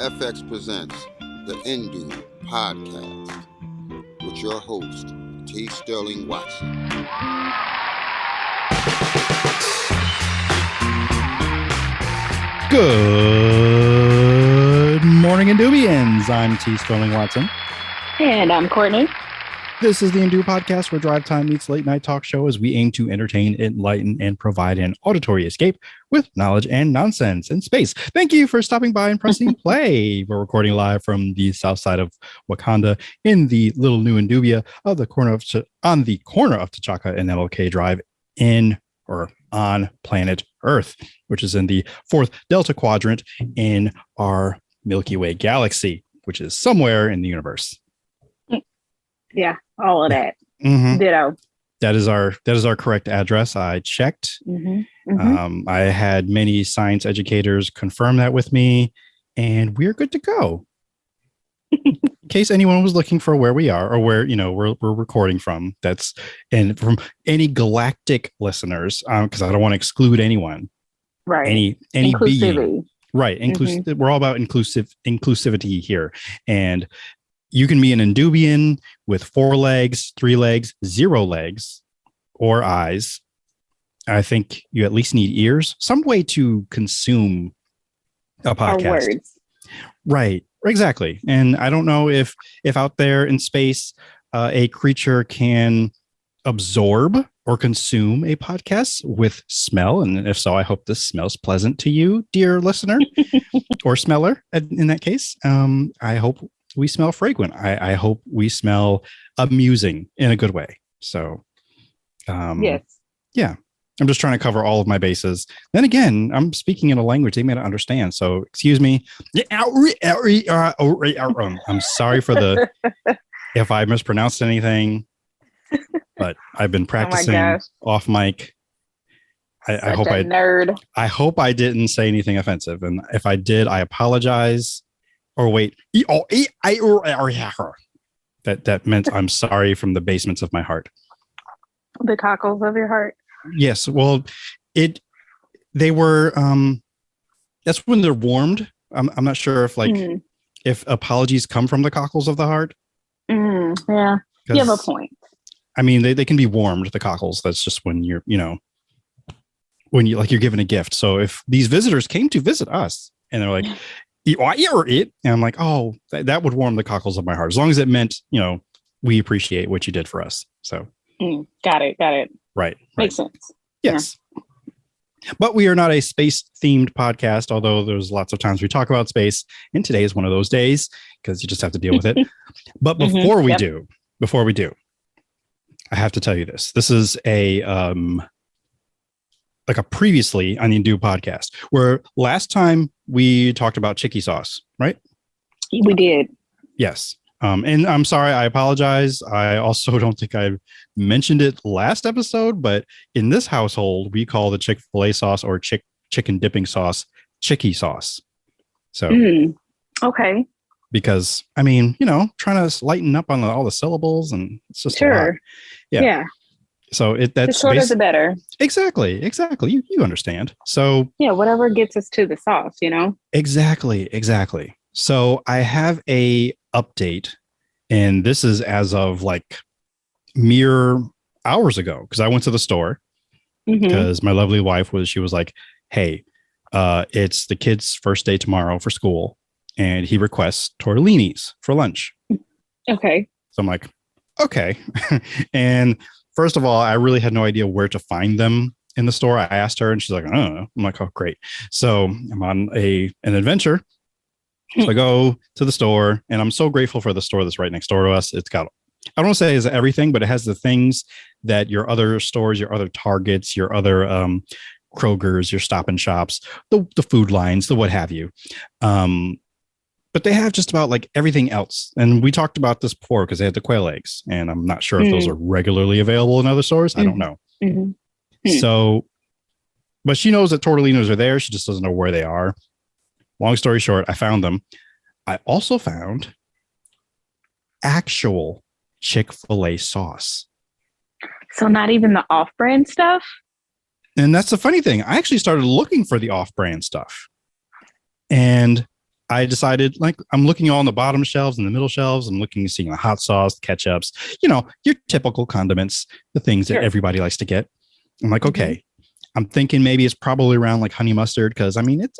FX presents the Indoob podcast with your host, T. Sterling Watson. Good morning, Indoobians. I'm T. Sterling Watson. And I'm Courtney. This is the Indoob podcast, where drive time meets late night talk show as we aim to entertain, enlighten, and provide an auditory escape with knowledge and nonsense in space. Thank you for stopping by and pressing play. We're recording live from the south side of Wakanda in the little new Indubia of the corner of on the corner of T'Chaka and MLK Drive in or on planet Earth, which is in the fourth Delta Quadrant in our Milky Way galaxy, which is somewhere in the universe. Yeah, all of that. Mm-hmm. Ditto. That is our correct address. I checked. Mm-hmm. Mm-hmm. I had many science educators confirm that with me, and we're good to go. In case anyone was looking for where we are or where we're recording from, and from any galactic listeners, because I don't want to exclude anyone. Right. Any being. Right. Inclusive. Mm-hmm. We're all about inclusivity here, and you can be an Indoobian with 4 legs, 3 legs, 0 legs, or eyes. I think you at least need ears, some way to consume a podcast. Or words. Right, exactly. And I don't know if out there in space, a creature can absorb or consume a podcast with smell. And if so, I hope this smells pleasant to you, dear listener, or smeller in that case. I hope we smell fragrant. I hope we smell amusing in a good way. So, yes. Yeah, I'm just trying to cover all of my bases. Then again, I'm speaking in a language they may not understand. So excuse me. I'm sorry for if I mispronounced anything, but I've been practicing off mic. I hope I hope I didn't say anything offensive. And if I did, I apologize. Or wait, that meant I'm sorry from the basements of my heart. The cockles of your heart. Yes. Well, they were, that's when they're warmed. I'm not sure if apologies come from the cockles of the heart. Yeah. You have a point. I mean, they can be warmed, the cockles. That's just when you're given a gift. So if these visitors came to visit us and they're like, and I'm like, oh, that would warm the cockles of my heart, as long as it meant, we appreciate what you did for us. So got it. Right. Makes sense. Yes. Yeah. But we are not a space themed podcast, although there's lots of times we talk about space. And today is one of those days because you just have to deal with it. But before we do, I have to tell you this. This is a previously on the Indoob podcast, where last time we talked about Chicky Sauce, right? We did. Yes. And I'm sorry, I apologize. I also don't think I mentioned it last episode, but in this household, we call the Chick-fil-A sauce or chicken dipping sauce Chicky Sauce. So, okay. Because, trying to lighten up on all the syllables, and it's just a lot. Yeah. So that's the shorter the better. Exactly. You understand. So yeah, whatever gets us to the sauce, Exactly. So I have a update, and this is as of mere hours ago, because I went to the store because my lovely wife was like, hey, it's the kid's first day tomorrow for school, and he requests tortellinis for lunch. Okay. So I'm like, okay. And first of all, I really had no idea where to find them in the store. I asked her and she's like, I don't know. I'm like, oh, great. So I'm on an adventure. So I go to the store, and I'm so grateful for the store that's right next door to us. It's got, I don't want to say it's everything, but it has the things that your other stores, your other Targets, your other Kroger's, your Stop and Shops, the food lines, the what have you. But they have just about everything else. And we talked about this before because they had the quail eggs, and I'm not sure if those are regularly available in other stores. I don't know. So, but she knows that tortellinos are there. She just doesn't know where they are. Long story short, I found them. I also found actual Chick-fil-A sauce. So not even the off-brand stuff? And that's the funny thing. I actually started looking for the off-brand stuff. And I decided, like, I'm looking on the bottom shelves and the middle shelves. I'm looking, seeing the hot sauce, ketchups, your typical condiments, the things that Sure. everybody likes to get. I'm like, okay, I'm thinking maybe it's probably around like honey mustard. Cause I mean, it's,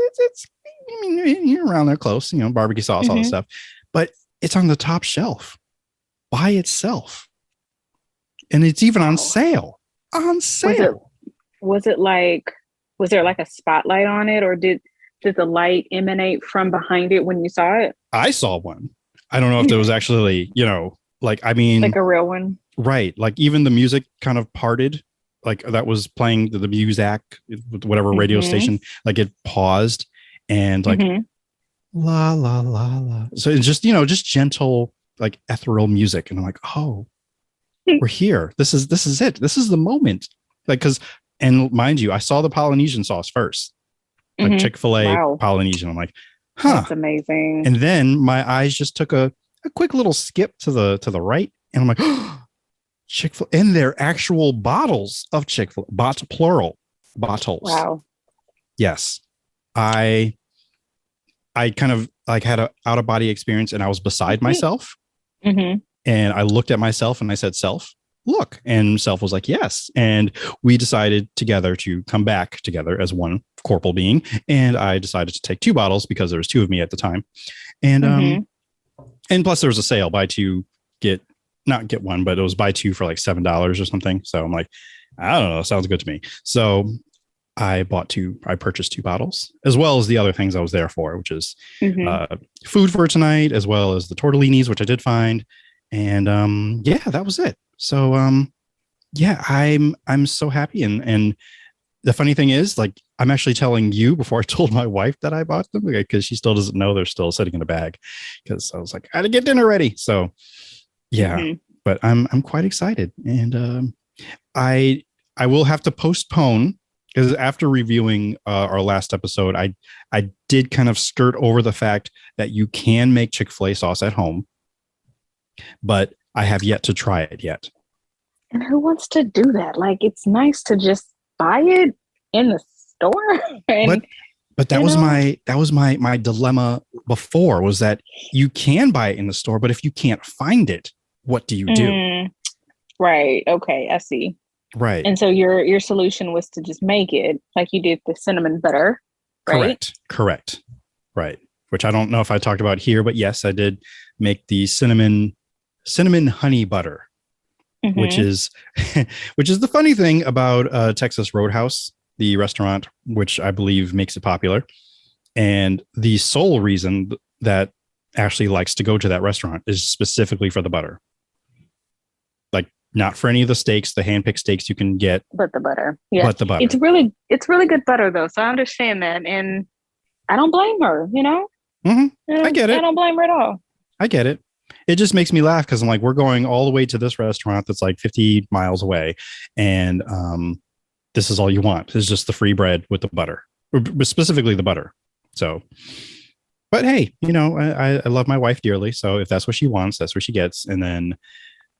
you're around there close, barbecue sauce, all this stuff, but it's on the top shelf by itself. And it's even on sale. Was it like, was there like a spotlight on it, or did the light emanate from behind it when you saw it? I saw one. I don't know if there was actually, like a real one. Right. Like even the music kind of parted, like that was playing the music with whatever radio station, like it paused and like la la la la. So it's just, just gentle, like ethereal music. And I'm like, oh, we're here. This is it. This is the moment. Like, and mind you, I saw the Polynesian sauce first. Like Chick-fil-A Polynesian. I'm like, that's amazing. And then my eyes just took a quick little skip to the right. And I'm like, oh, Chick-fil-A. And they're actual bottles of Chick-fil-A. Plural. Bottles. Wow. Yes. I kind of like had a out of body experience and I was beside myself. And I looked at myself and I said, self, look. And self was like, yes. And we decided together to come back together as one corporal being. And I decided to take 2 bottles because there was 2 of me at the time. And, and plus there was a sale, buy 2, not get 1, but it was buy 2 for like $7 or something. So I'm like, I don't know. Sounds good to me. So I purchased 2 bottles as well as the other things I was there for, which is food for tonight, as well as the tortellinis, which I did find. And that was it. So I'm so happy. And the funny thing is, like, I'm actually telling you before I told my wife that I bought them, because she still doesn't know they're still sitting in a bag, because I was like, I had to get dinner ready. So but I'm quite excited. And I will have to postpone, because after reviewing our last episode, I did kind of skirt over the fact that you can make Chick-fil-A sauce at home, but I have yet to try it yet. And who wants to do that? Like, it's nice to just buy it in the store. But that was my dilemma before, was that you can buy it in the store, but if you can't find it, what do you do? Right. Okay. I see. Right. And so your solution was to just make it like you did the cinnamon butter, right? Correct. Right. Which I don't know if I talked about here, but yes, I did make the cinnamon honey butter, which is the funny thing about Texas Roadhouse, the restaurant, which I believe makes it popular. And the sole reason that Ashley likes to go to that restaurant is specifically for the butter. Like, not for any of the steaks, the hand-picked steaks you can get, but the butter. Yeah, but the butter. It's really good butter though. So I understand that, and I don't blame her. I get it. I don't blame her at all. I get it. It just makes me laugh because I'm like, we're going all the way to this restaurant that's like 50 miles away, and this is all you want. It's just the free bread with the butter, specifically the butter. So, but hey, I love my wife dearly. So if that's what she wants, that's what she gets. And then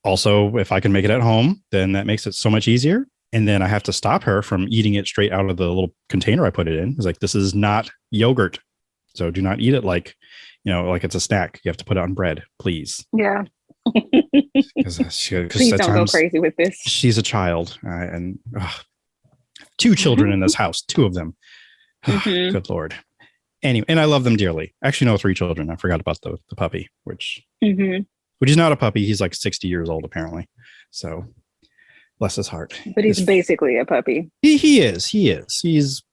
also, if I can make it at home, then that makes it so much easier. And then I have to stop her from eating it straight out of the little container I put it in. It's like, this is not yogurt. So do not eat it like it's a snack. You have to put it on bread, please. Yeah. Please don't go crazy with this. She's a child. And 2 children in this house, 2 of them. Good Lord. Anyway, and I love them dearly. Actually, no, 3 children. I forgot about the puppy, which is not a puppy. He's like 60 years old, apparently. So bless his heart. But he's basically a puppy. He is. He's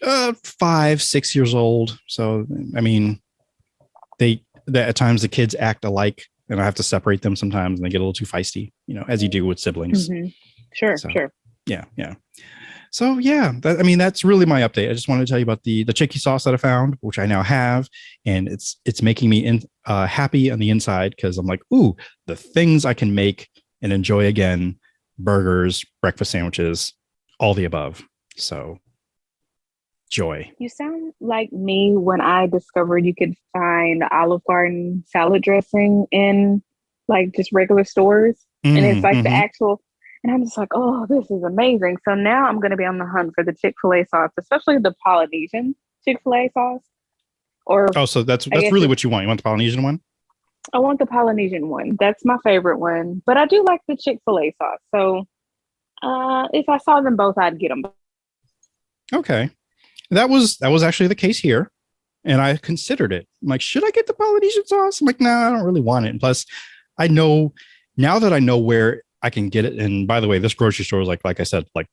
5, 6 years old. So, I mean, at times the kids act alike, and I have to separate them sometimes, and they get a little too feisty, as you do with siblings. Sure. Yeah. So that's really my update. I just wanted to tell you about the Chicky Sauce that I found, which I now have, and it's making me happy on the inside, because I'm like, ooh, the things I can make and enjoy again: burgers, breakfast sandwiches, all the above. So, joy. You sound like me when I discovered you could find Olive Garden salad dressing in like just regular stores, and it's like the actual. And I'm just like, oh, this is amazing. So now I'm going to be on the hunt for the Chick-fil-A sauce, especially the Polynesian Chick-fil-A sauce. Or Oh, so that's really what you want. You want the Polynesian one? I want the Polynesian one. That's my favorite one. But I do like the Chick-fil-A sauce. So if I saw them both, I'd get them. Okay. That was actually the case here. And I considered it. I'm like, should I get the Polynesian sauce? I'm like, no, I don't really want it. And plus, I know now that I know where I can get it. And by the way, this grocery store is like I said, like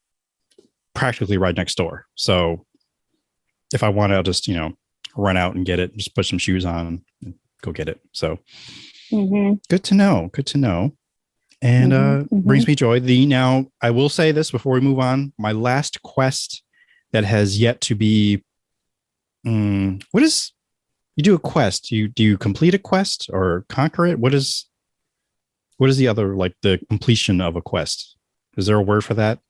practically right next door. So if I want to, I'll just, run out and get it, just put some shoes on and go get it. So good to know. Good to know. And brings me joy. Now I will say this before we move on. My last quest that has yet to be, what is, you do a quest, do you complete a quest or conquer it? What is the other, like the completion of a quest? Is there a word for that?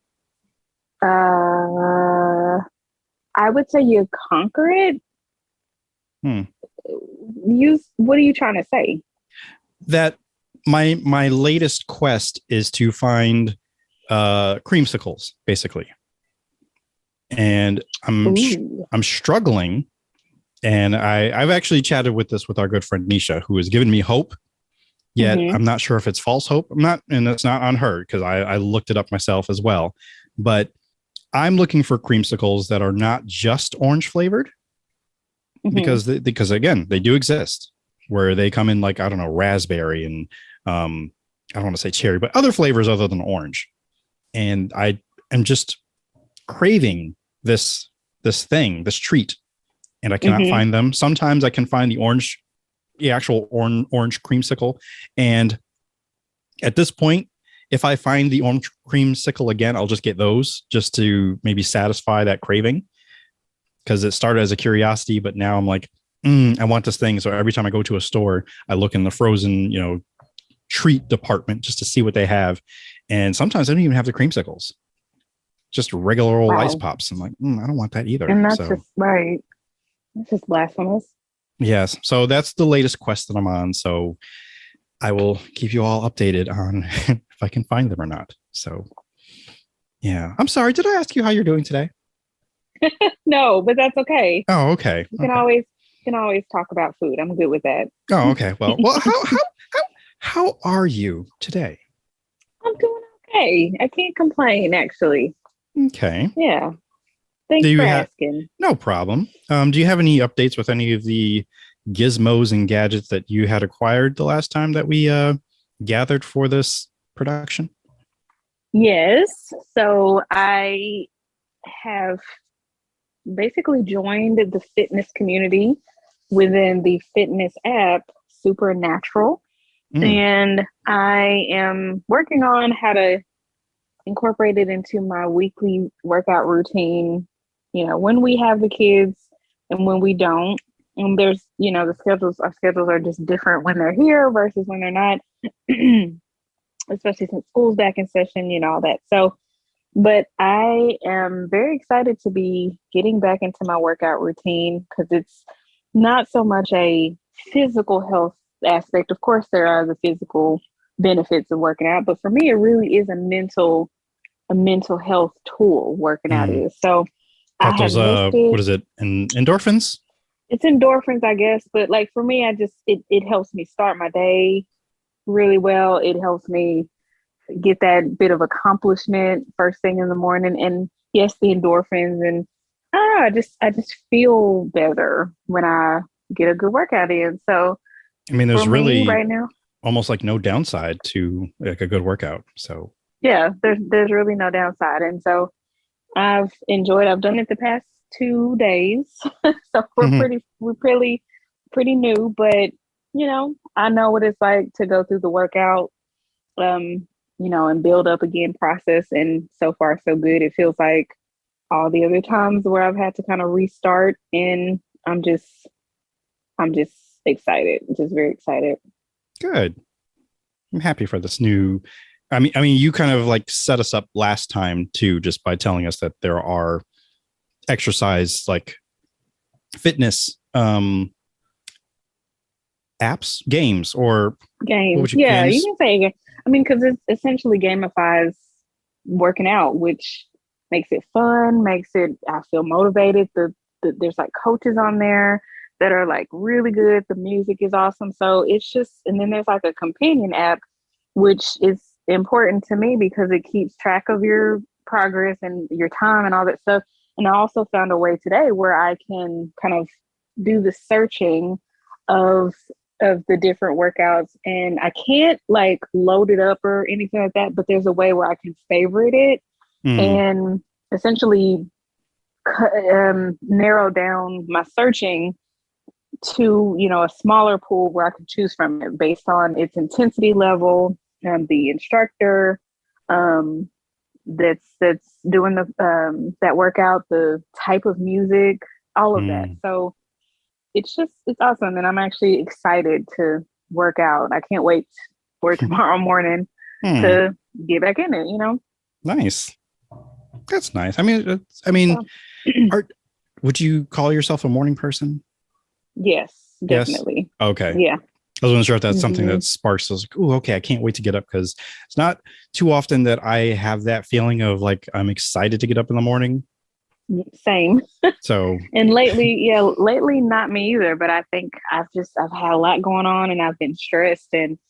I would say you conquer it. What are you trying to say? That my latest quest is to find creamsicles, basically. And I'm struggling. And I've actually chatted with our good friend Nisha, who has given me hope. Yet I'm not sure if it's false hope. I'm not, and it's not on her because I looked it up myself as well. But I'm looking for creamsicles that are not just orange flavored, because again, they do exist where they come in like, I don't know, raspberry and I don't want to say cherry, but other flavors other than orange. And I am just craving this treat, and I cannot find them. Sometimes I can find the actual orange creamsicle. And at this point, if I find the orange creamsicle again, I'll just get those just to maybe satisfy that craving, because it started as a curiosity, but now I'm like, I want this thing. So every time I go to a store, I look in the frozen, treat department just to see what they have. And sometimes they don't even have the creamsicles, just regular old ice pops. I'm like, I don't want that either. And that's just right. That's just blasphemous. Yes. So that's the latest quest that I'm on. So I will keep you all updated on if I can find them or not. So yeah, I'm sorry. Did I ask you how you're doing today? No, but that's okay. Oh, okay. You can always talk about food. I'm good with that. Oh, okay. Well, how are you today? I'm doing okay. I can't complain, actually. Okay. Yeah. Thanks for asking. No problem. Do you have any updates with any of the gizmos and gadgets that you had acquired the last time that we gathered for this production? Yes. So I have basically joined the fitness community within the fitness app Supernatural. And I am working on how to incorporate it into my weekly workout routine, when we have the kids and when we don't. And there's, our schedules are just different when they're here versus when they're not, especially since school's back in session, all that. So, but I am very excited to be getting back into my workout routine, because it's not so much a physical health aspect. Of course, there are the physical benefits of working out, but for me, it really is a mental health tool. Working out is. So I have what is it? Endorphins? It's endorphins, I guess. But like for me, it helps me start my day really well. It helps me get that bit of accomplishment first thing in the morning. And yes, the endorphins, and I don't know, I just feel better when I get a good workout in. So I mean, there's really right now almost like no downside to like a good workout. So yeah, there's really no downside. And so I've done it the past 2 days. So we're pretty new, but I know what it's like to go through the workout, and build up again process. And so far so good. It feels like all the other times where I've had to kind of restart, and I'm just excited, just very excited. Good. I'm happy for this new. I mean, you kind of like set us up last time too, just by telling us that there are exercise, like fitness, apps, games. Yeah, you can say. I mean, because it essentially gamifies working out, which makes it fun, I feel motivated. There's like coaches on there. that are like really good. The music is awesome. So it's just, and then there's like a companion app, which is important to me because it keeps track of your progress and your time and all that stuff. And I also found a way today where I can kind of do the searching of the different workouts, and I can't like load it up or anything like that, but there's a way where I can favorite it and essentially narrow down my searching to, you know, a smaller pool where I can choose from it based on its intensity level and the instructor that's doing the that workout, the type of music, all of that. So it's awesome, and I'm actually excited to work out. I can't wait for tomorrow morning to get back in it, you know. Nice. That's nice. I mean, would you call yourself a morning person? Yes, definitely. Yes? Okay. Yeah. I wasn't sure if that's something that sparks. I was like, oh, okay, I can't wait to get up, because it's not too often that I have that feeling of like I'm excited to get up in the morning. Same. So and lately not me either, but I think I've had a lot going on and I've been stressed, and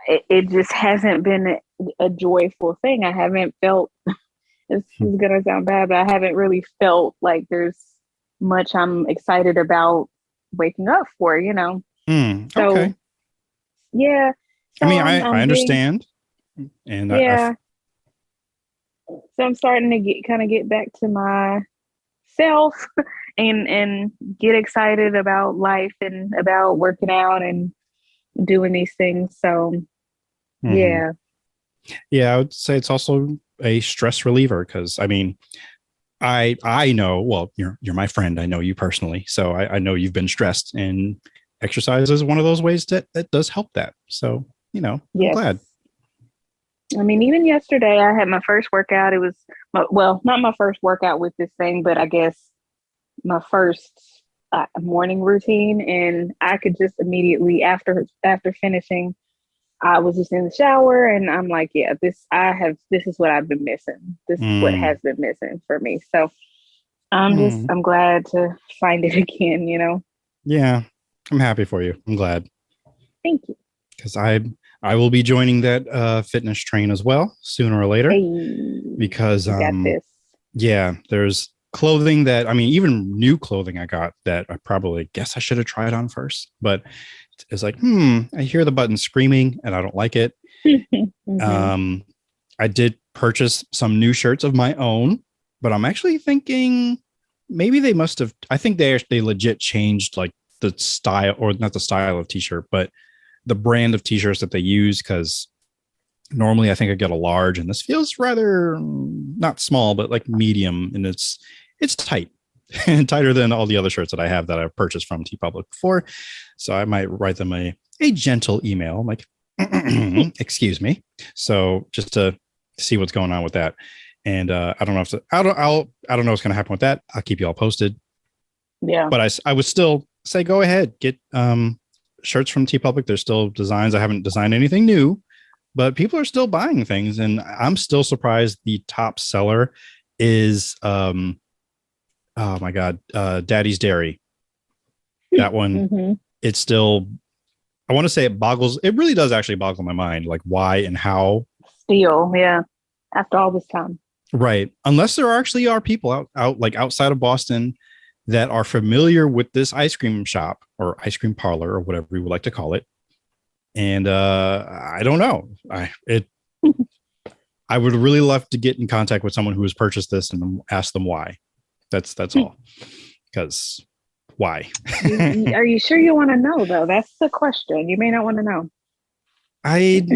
it just hasn't been a joyful thing. I haven't felt, this is gonna sound bad, but I haven't really felt like there's much I'm excited about waking up for, you know. So okay. yeah. So I mean, I understand. And yeah. So I'm starting to get back to myself and get excited about life and about working out and doing these things. So yeah. Yeah, I would say it's also a stress reliever, because I mean, I know, well, you're my friend. I know you personally. So I know you've been stressed, and exercise is one of those ways that does help that. So, you know, I'm glad. I mean, even yesterday I had my first workout. It was, well, not my first workout with this thing, but I guess my first morning routine. And I could just immediately after finishing, I was just in the shower and I'm like, yeah, this is what I've been missing. This is what has been missing for me. So I'm glad to find it again, you know? Yeah, I'm happy for you. I'm glad. Thank you. Because I will be joining that fitness train as well sooner or later. Because yeah, there's clothing that, I mean, even new clothing I got that I probably guess I should have tried on first, but it's like, I hear the button screaming and I don't like it. I did purchase some new shirts of my own, but I'm actually thinking maybe they must have, I think they legit changed like the style, or not the style of t-shirt, but the brand of t-shirts that they use. Cause normally I think I get a large, and this feels rather not small, but like medium, and it's tight and tighter than all the other shirts that I have that I've purchased from TeePublic before. So I might write them a gentle email, like, excuse me. So just to see what's going on with that. And I don't know I don't know what's going to happen with that. I'll keep you all posted. Yeah. But I would still say, go ahead, get shirts from TeePublic. There's still designs. I haven't designed anything new, but people are still buying things. And I'm still surprised the top seller is, oh my God, Daddy's Dairy. That one, it's still, I want to say it really does actually boggle my mind, like why and how. Still, yeah. After all this time. Right. Unless there actually are people out like outside of Boston that are familiar with this ice cream shop or ice cream parlor or whatever we would like to call it. And I don't know. I would really love to get in contact with someone who has purchased this and ask them why. That's all. Because why? Are you sure you want to know though? That's the question. You may not want to know. I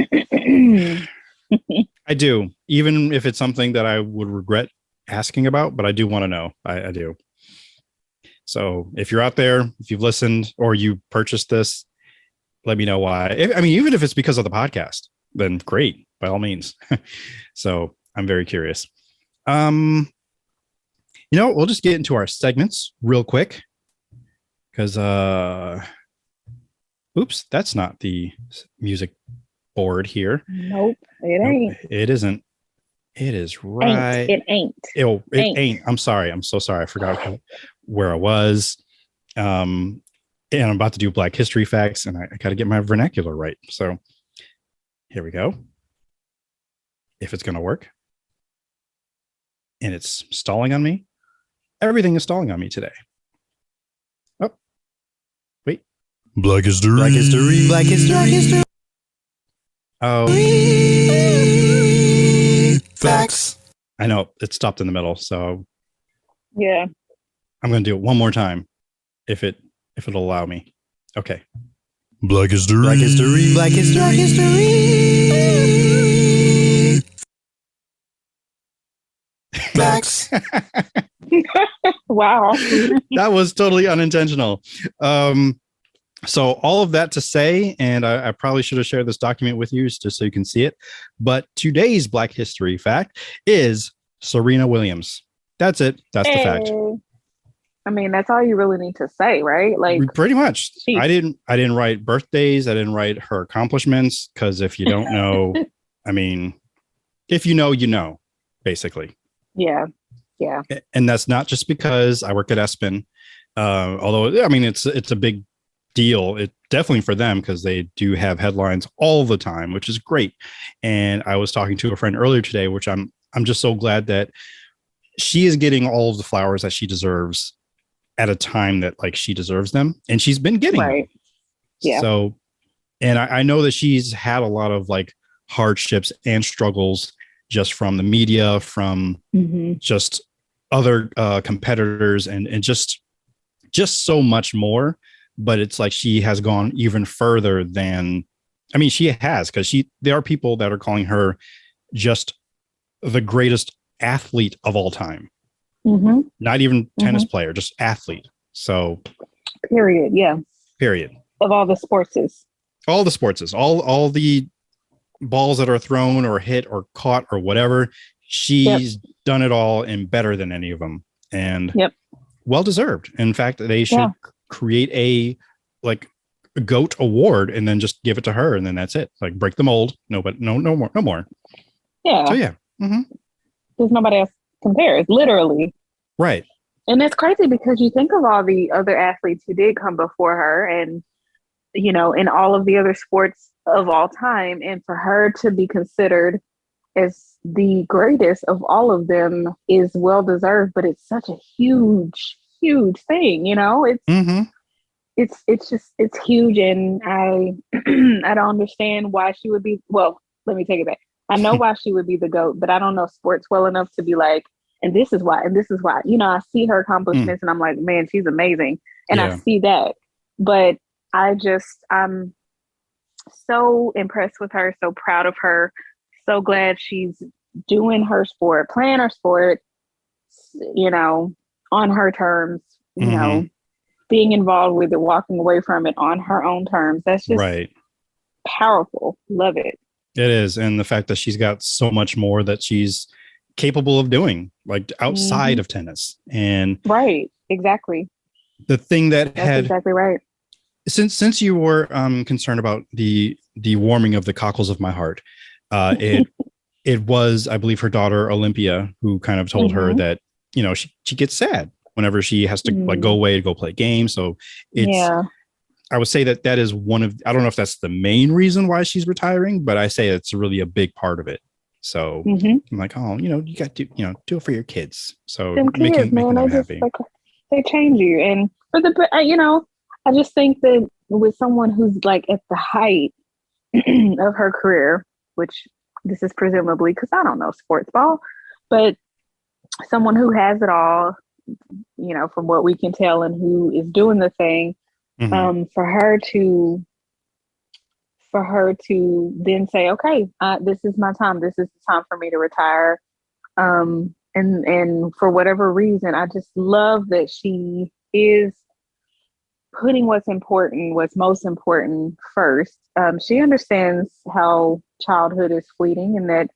do, even if it's something that I would regret asking about, but I do want to know. I do. So if you're out there, if you've listened or you purchased this, let me know why. Even if it's because of the podcast, then great, by all means. So I'm very curious. We'll just get into our segments real quick because, oops, that's not the music board here. Nope, it ain't. It isn't. It is right. It ain't. It ain't. I'm sorry. I'm so sorry. I forgot where I was. And I'm about to do Black History facts, and I got to get my vernacular right. So here we go. If it's going to work. And it's stalling on me. Everything is stalling on me today. Oh, wait. Black History. Black History. Black History. Black History. Oh. Facts. I know it stopped in the middle, so Yeah. I'm going to do it one more time if it'll allow me. Okay. Black History. Black History. Black History. Black History. Facts. Wow. That was totally unintentional. So all of that to say, and I probably should have shared this document with you just so you can see it. But today's Black History fact is Serena Williams. That's it. That's the fact. I mean, that's all you really need to say, right? Like, Pretty much. Geez. I didn't write birthdays. I didn't write her accomplishments because if you don't know, I mean, if you know, basically. yeah. And that's not just because I work at Espen. Although, I mean, it's a big deal. It definitely for them because they do have headlines all the time, which is great. And I was talking to a friend earlier today, which I'm just so glad that she is getting all of the flowers that she deserves at a time that like she deserves them, and she's been getting Right. them. Yeah. So, and I know that she's had a lot of like hardships and struggles just from the media, from just other competitors, and just so much more. But it's like she has gone even further than, I mean, she has, because there are people that are calling her just the greatest athlete of all time. Not even tennis player, just athlete. So Period. Yeah. period. Of all the sportses. All the sportses, all the balls that are thrown or hit or caught or whatever, she's done it all and better than any of them. And well deserved. In fact, they should create a GOAT award and then just give it to her, and then that's it. Like break the mold. No more. Yeah. So yeah. There's nobody else compares, literally. Right. And it's crazy because you think of all the other athletes who did come before her and, you know, in all of the other sports of all time. And for her to be considered as the greatest of all of them is well deserved, but it's such a huge thing, you know? It's huge. And I I don't understand why she would be, well, let me take it back. I know why she would be the GOAT, but I don't know sports well enough to be like, and this is why, and this is why. You know, I see her accomplishments and I'm like, man, she's amazing. And I see that. But I'm so impressed with her, so proud of her, so glad she's doing her sport, playing her sport, you know, on her terms, you know, being involved with it, walking away from it on her own terms. That's just powerful. Love it. It is. And the fact that she's got so much more that she's capable of doing, like outside of tennis. And exactly. The thing that's exactly right. Since you were concerned about the warming of the cockles of my heart, it was, I believe, her daughter Olympia who kind of told her that, you know, she gets sad whenever she has to like go away to go play games. So it's I would say that is one of, I don't know if that's the main reason why she's retiring, but I say it's really a big part of it. So I'm like, oh, you know, you got to, you know, do it for your kids. So making them happy. Like, they change you. And for the, you know, I just think that with someone who's like at the height of her career, which this is presumably because I don't know sports ball, but someone who has it all, you know, from what we can tell, and who is doing the thing, for her to then say, okay, this is my time. This is the time for me to retire. And for whatever reason, I just love that she is putting what's most important first. She understands how childhood is fleeting, and that,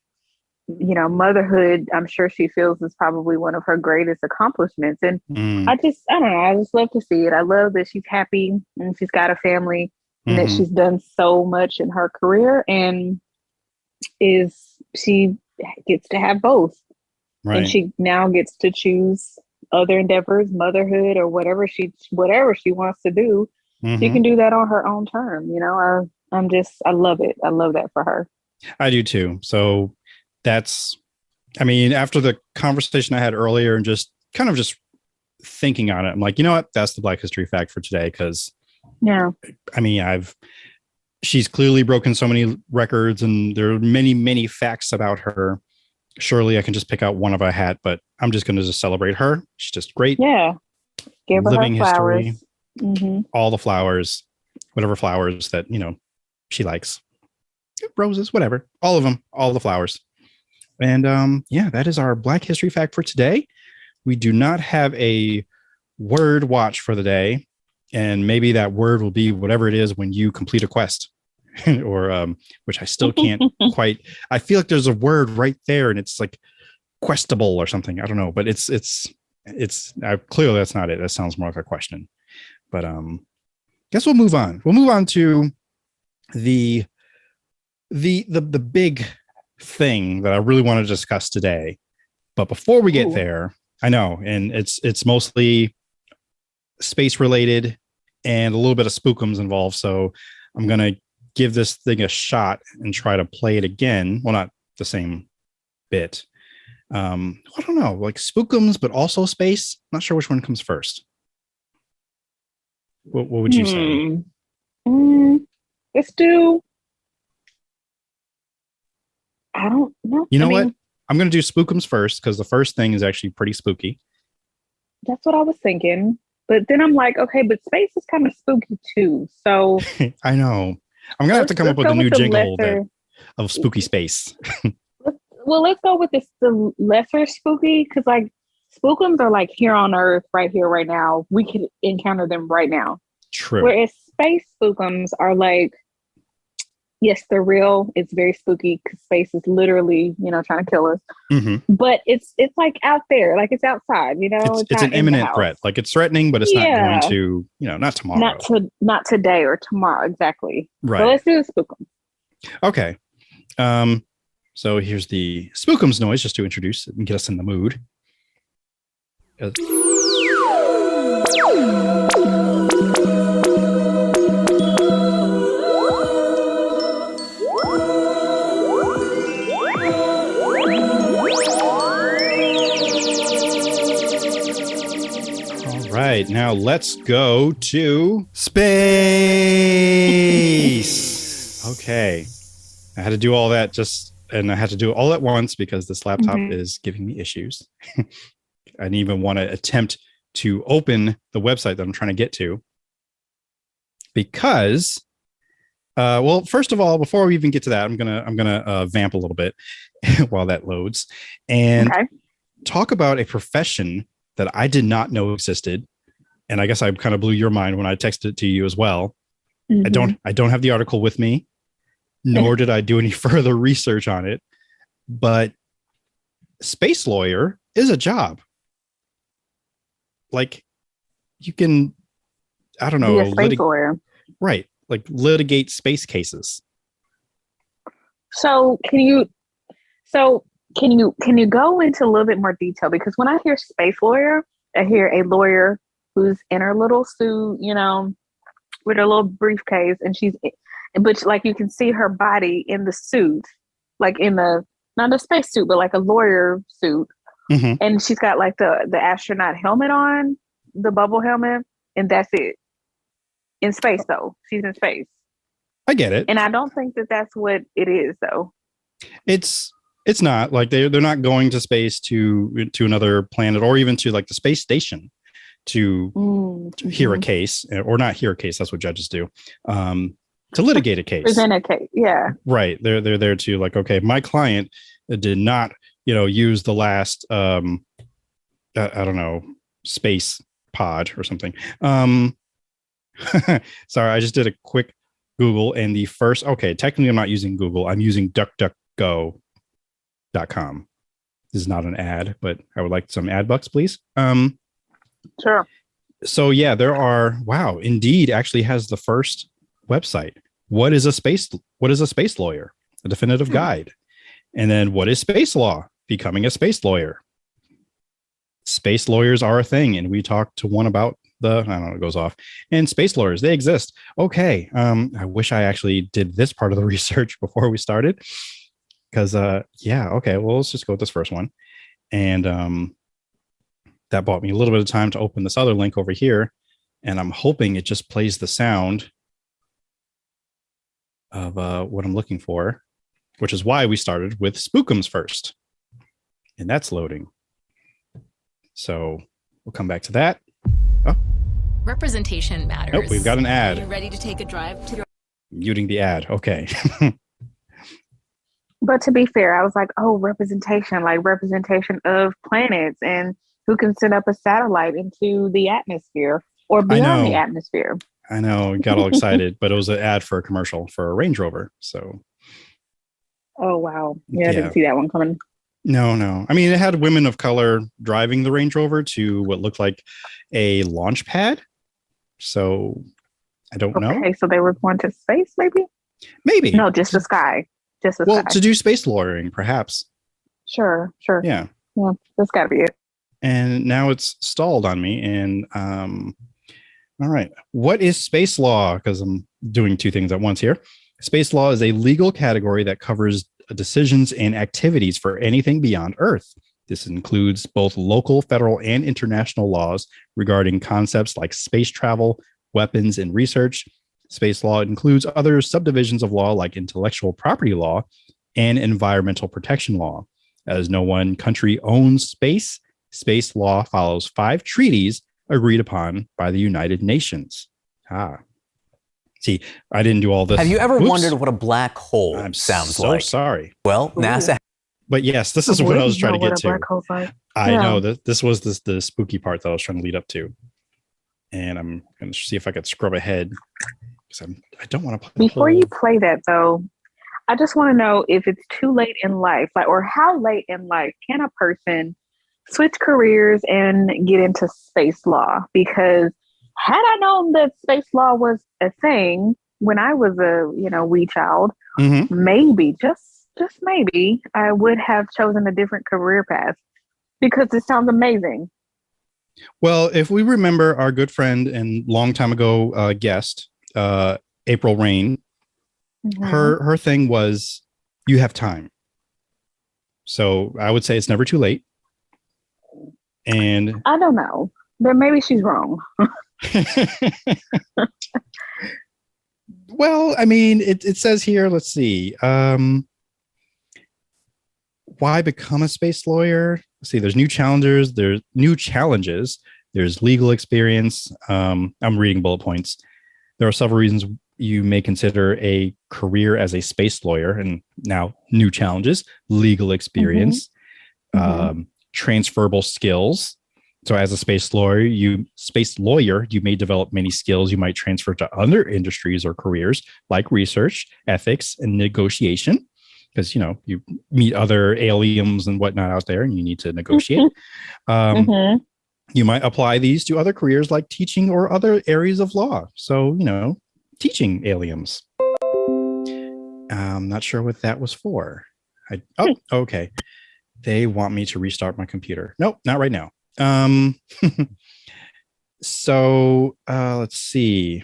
you know, motherhood, I'm sure she feels, is probably one of her greatest accomplishments. And I don't know, I just love to see it. I love that she's happy and she's got a family and that she's done so much in her career, and she gets to have both. Right. And she now gets to choose other endeavors, motherhood, or whatever she wants to do. She can do that on her own term. I love it. I love that for her. I do too. So after the conversation I had earlier and just kind of just thinking on it, I'm like, you know what? That's the Black History fact for today. Cause she's clearly broken so many records and there are many, many facts about her. Surely I can just pick out one of a hat, but I'm just going to just celebrate her. She's just great. Yeah. Give her living her flowers. history, Mm-hmm. all the flowers, whatever flowers that, she likes. Roses, whatever, all of them, all the flowers. And that is our Black History fact for today. We do not have a word watch for the day. And maybe that word will be whatever it is when you complete a quest or which I still can't quite. I feel like there's a word right there and it's like questable or something. I don't know, but it's clearly that's not it. That sounds more like a question. But guess we'll move on. We'll move on to the big thing that I really want to discuss today. But before we get there, I know, and it's mostly space related and a little bit of spookums involved. So I'm going to give this thing a shot and try to play it again. Well, not the same bit. I don't know, like spookums, but also space. Not sure which one comes first. What would you say? Let's do. I don't know. You know what? I'm going to do spookums first because the first thing is actually pretty spooky. That's what I was thinking. But then I'm like, okay, but space is kind of spooky too. So I know. I'm going to have to come up with a new jingle of spooky space. Let's go with the lesser spooky because like spookums are like here on Earth, right here, right now. We could encounter them right now. True. Whereas space spookums are like, yes, they're real. It's very spooky because space is literally, trying to kill us. Mm-hmm. But it's like out there, like it's outside. It's an imminent threat. Like it's threatening, but it's not going to, not tomorrow. Not today or tomorrow, exactly. Right. So let's do the spookum. Okay. So here's the spookums noise just to introduce and get us in the mood. All right, now let's go to space. Okay. I had to do all that and I had to do it all at once because this laptop is giving me issues. I didn't even want to attempt to open the website that I'm trying to get to because, first of all, before we even get to that, I'm gonna vamp a little bit while that loads and talk about a profession that I did not know existed, and I guess I kind of blew your mind when I texted it to you as well. Mm-hmm. I don't have the article with me. Nor did I do any further research on it, but space lawyer is a job. Like you can, I don't know, space lawyer, right? Like litigate space cases. So can you go into a little bit more detail? Because when I hear space lawyer, I hear a lawyer who's in her little suit, with her little briefcase, and but like you can see her body in the suit, like in not a space suit, but like a lawyer suit. Mm-hmm. And she's got like the astronaut helmet on, the bubble helmet, and that's it. In space though. She's in space. I get it. And I don't think that that's what it is though. It's not like they're not going to space to another planet or even to like the space station to hear a case or not hear a case. That's what judges do. To litigate a case. Present a case, yeah. Right. They're there to like, okay, my client did not, use the last, I don't know, space pod or something. Sorry, I just did a quick Google and the first, technically I'm not using Google. I'm using DuckDuckGo.com. This is not an ad, but I would like some ad bucks, please. Sure. So yeah, Indeed actually has the first website. What is a space lawyer? A definitive guide. And then what is space law? Becoming a space lawyer. Space lawyers are a thing, and we talked to one about I don't know, it goes off. And space lawyers, they exist. Okay. I wish I actually did this part of the research before we started. Because yeah, okay. Well, let's just go with this first one. And that bought me a little bit of time to open this other link over here. And I'm hoping it just plays the sound of what I'm looking for, which is why we started with Spookums first. And that's loading. So we'll come back to that. Oh. Representation matters. Nope, we've got an ad. Are you ready to take a drive to your... Muting the ad. Okay. But to be fair, I was like, oh, representation, like representation of planets and who can send up a satellite into the atmosphere or beyond the atmosphere. I know, got all excited, but it was an ad for a commercial for a Range Rover. So. Oh, wow. Yeah, I didn't see that one coming. No. I mean, it had women of color driving the Range Rover to what looked like a launch pad. So I don't know. Okay, so they were going to space, maybe? Maybe. No, just the sky. Just the sky. Well, to do space lawyering, perhaps. Sure. Yeah. Yeah, that's got to be it. And now it's stalled on me. And all right. What is space law? Because I'm doing two things at once here. Space law is a legal category that covers decisions and activities for anything beyond Earth. This includes both local, federal, and international laws regarding concepts like space travel, weapons, and research. Space law includes other subdivisions of law like intellectual property law and environmental protection law. As no one country owns space, space law follows 5 treaties agreed upon by the United Nations. See, I didn't do all this. Have you ever wondered what a black hole sounds like? So sorry. Well, NASA. But yes, this is what I was trying to get to. Like. I know that this was the spooky part that I was trying to lead up to. And I'm going to see if I could scrub ahead because I don't want to play. Before you play that, though, I just want to know if it's too late in life, like, or how late in life can a person switch careers and get into space law? Because had I known that space law was a thing when I was a wee child, maybe just maybe I would have chosen a different career path because it sounds amazing. Well, if we remember our good friend and long time ago guest, April Rain, her thing was you have time. So I would say it's never too late. And I don't know, but maybe she's wrong. Well, I mean, it says here, let's see. Why become a space lawyer? Let's see, there's new challenges. There's legal experience. I'm reading bullet points. There are several reasons you may consider a career as a space lawyer, and now new challenges, legal experience, transferable skills. So as a space lawyer, you may develop many skills you might transfer to other industries or careers like research, ethics, and negotiation. Because, you meet other aliens and whatnot out there and you need to negotiate. You might apply these to other careers like teaching or other areas of law. So, teaching aliens. I'm not sure what that was for. Okay. They want me to restart my computer. Nope, not right now. So let's see.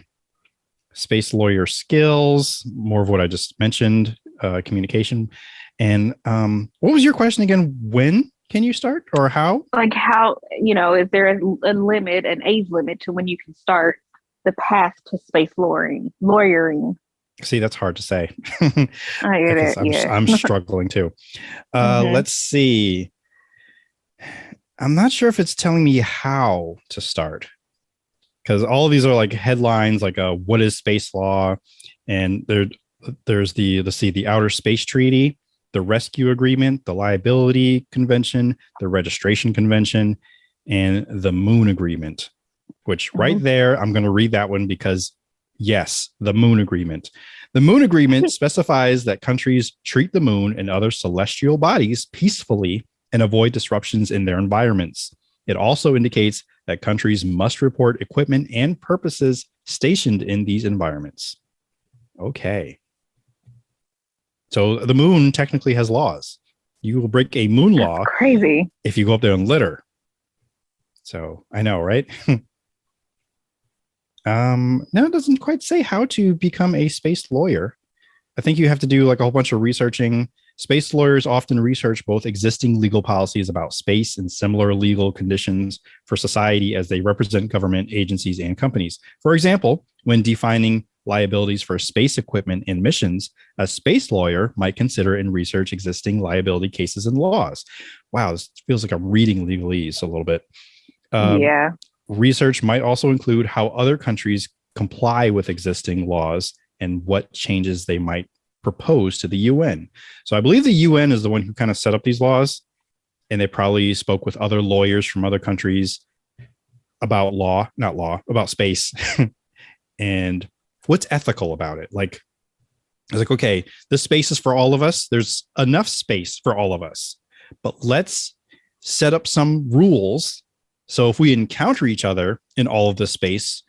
Space lawyer skills, more of what I just mentioned, communication. And what was your question again? When can you start or how? Like how, is there a limit, an age limit to when you can start the path to space lawyering? See, that's hard to say. I get it. I'm struggling too. Let's see. I'm not sure if it's telling me how to start, because all of these are like headlines, like what is space law? And there's the Outer Space Treaty, the Rescue Agreement, the Liability Convention, the Registration Convention, and the Moon Agreement, which right there, I'm going to read that one because yes, the Moon Agreement. The Moon Agreement specifies that countries treat the moon and other celestial bodies peacefully and avoid disruptions in their environments. It also indicates that countries must report equipment and purposes stationed in these environments. Okay. So the moon technically has laws. You will break a moon law. Crazy. If you go up there and litter. So I know, right? No, it doesn't quite say how to become a space lawyer. I think you have to do like a whole bunch of researching. Space lawyers often research both existing legal policies about space and similar legal conditions for society as they represent government agencies and companies. For example, when defining liabilities for space equipment and missions, a space lawyer might consider and research existing liability cases and laws. Wow, this feels like I'm reading legalese a little bit. Yeah. Research might also include how other countries comply with existing laws and what changes they might propose to the UN. So I believe the UN is the one who kind of set up these laws, and they probably spoke with other lawyers from other countries about about space and what's ethical about it. Like, it's like, okay, this space is for all of us. There's enough space for all of us, but let's set up some rules. So if we encounter each other in all of this space,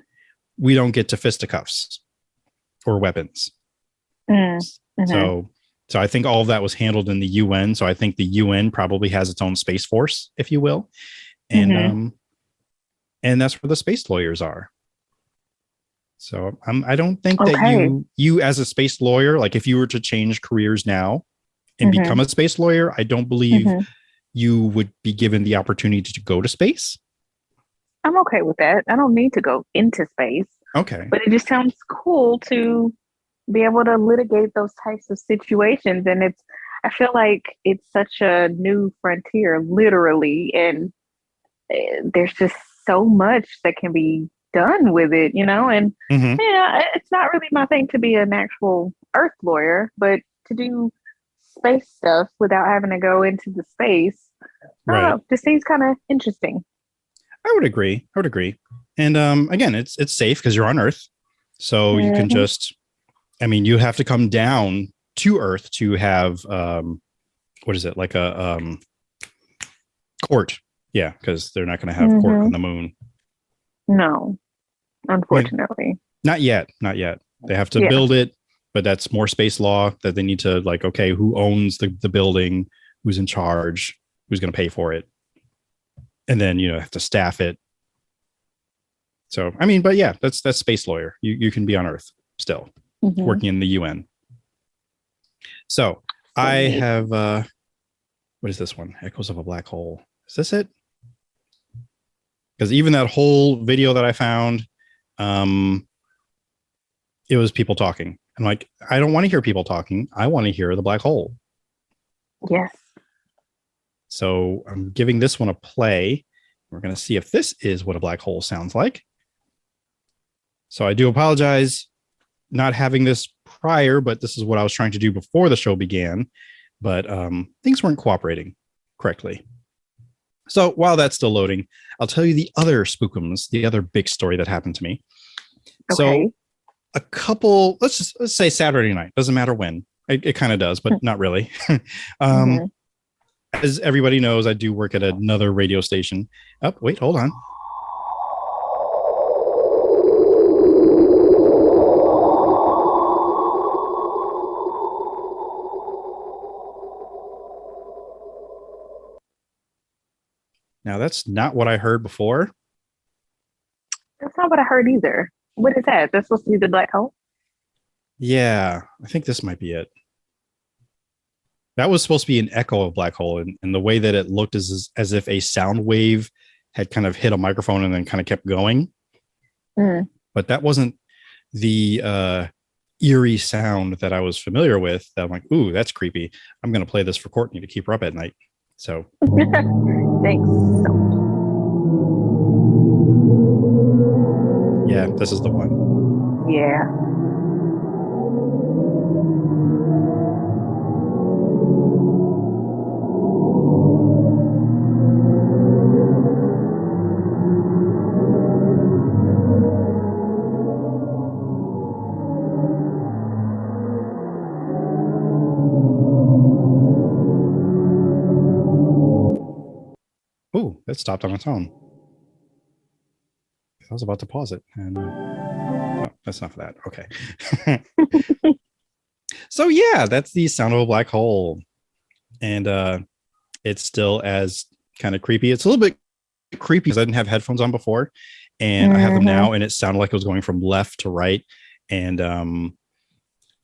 we don't get to fisticuffs or weapons. Mm-hmm. So I think all of that was handled in the UN. So I think the UN probably has its own space force, if you will. And and that's where the space lawyers are. So I don't think that you as a space lawyer, like if you were to change careers now and become a space lawyer, I don't believe you would be given the opportunity to go to space. I'm okay with that. I don't need to go into space. Okay. But it just sounds cool to be able to litigate those types of situations. And I feel like it's such a new frontier, literally. And there's just so much that can be done with it, and it's not really my thing to be an actual Earth lawyer, but to do space stuff without having to go into the space, this seems kind of interesting. I would agree. And again, it's safe because you're on Earth, so you can just, you have to come down to Earth to have what is it, like a court? Yeah, because they're not going to have court on the moon. No, unfortunately. Not yet. They have to build it, but that's more space law that they need to, like, okay, who owns the building, who's in charge, who's going to pay for it. And then, have to staff it. So, but yeah, that's space lawyer. You can be on Earth still working in the UN. So I have, what is this one? Echoes of a Black Hole. Is this it? Because even that whole video that I found, it was people talking. I'm like, I don't want to hear people talking. I want to hear the black hole. Yes. So I'm giving this one a play. We're going to see if this is what a black hole sounds like. So I do apologize not having this prior, but this is what I was trying to do before the show began. But things weren't cooperating correctly. So while that's still loading, I'll tell you the other spookums, the other big story that happened to me. Okay. So a couple, let's say Saturday night, doesn't matter when. It kind of does, but not really. As everybody knows, I do work at another radio station. Oh, wait, hold on. Now, that's not what I heard before. That's not what I heard either. What is that? That's supposed to be the black hole? Yeah, I think this might be it. That was supposed to be an echo of black hole, and the way that it looked is as if a sound wave had kind of hit a microphone and then kind of kept going. But that wasn't the eerie sound that I was familiar with. I'm like, ooh, that's creepy. I'm going to play this for Courtney to keep her up at night. So thanks so much. Yeah, this is the one. Yeah. Ooh, that stopped on its own. I was about to pause it, and oh, that's enough of that. Okay. So yeah, that's the sound of a black hole, and it's still as kind of creepy. It's a little bit creepy because I didn't have headphones on before, and I have them now, and it sounded like it was going from left to right. And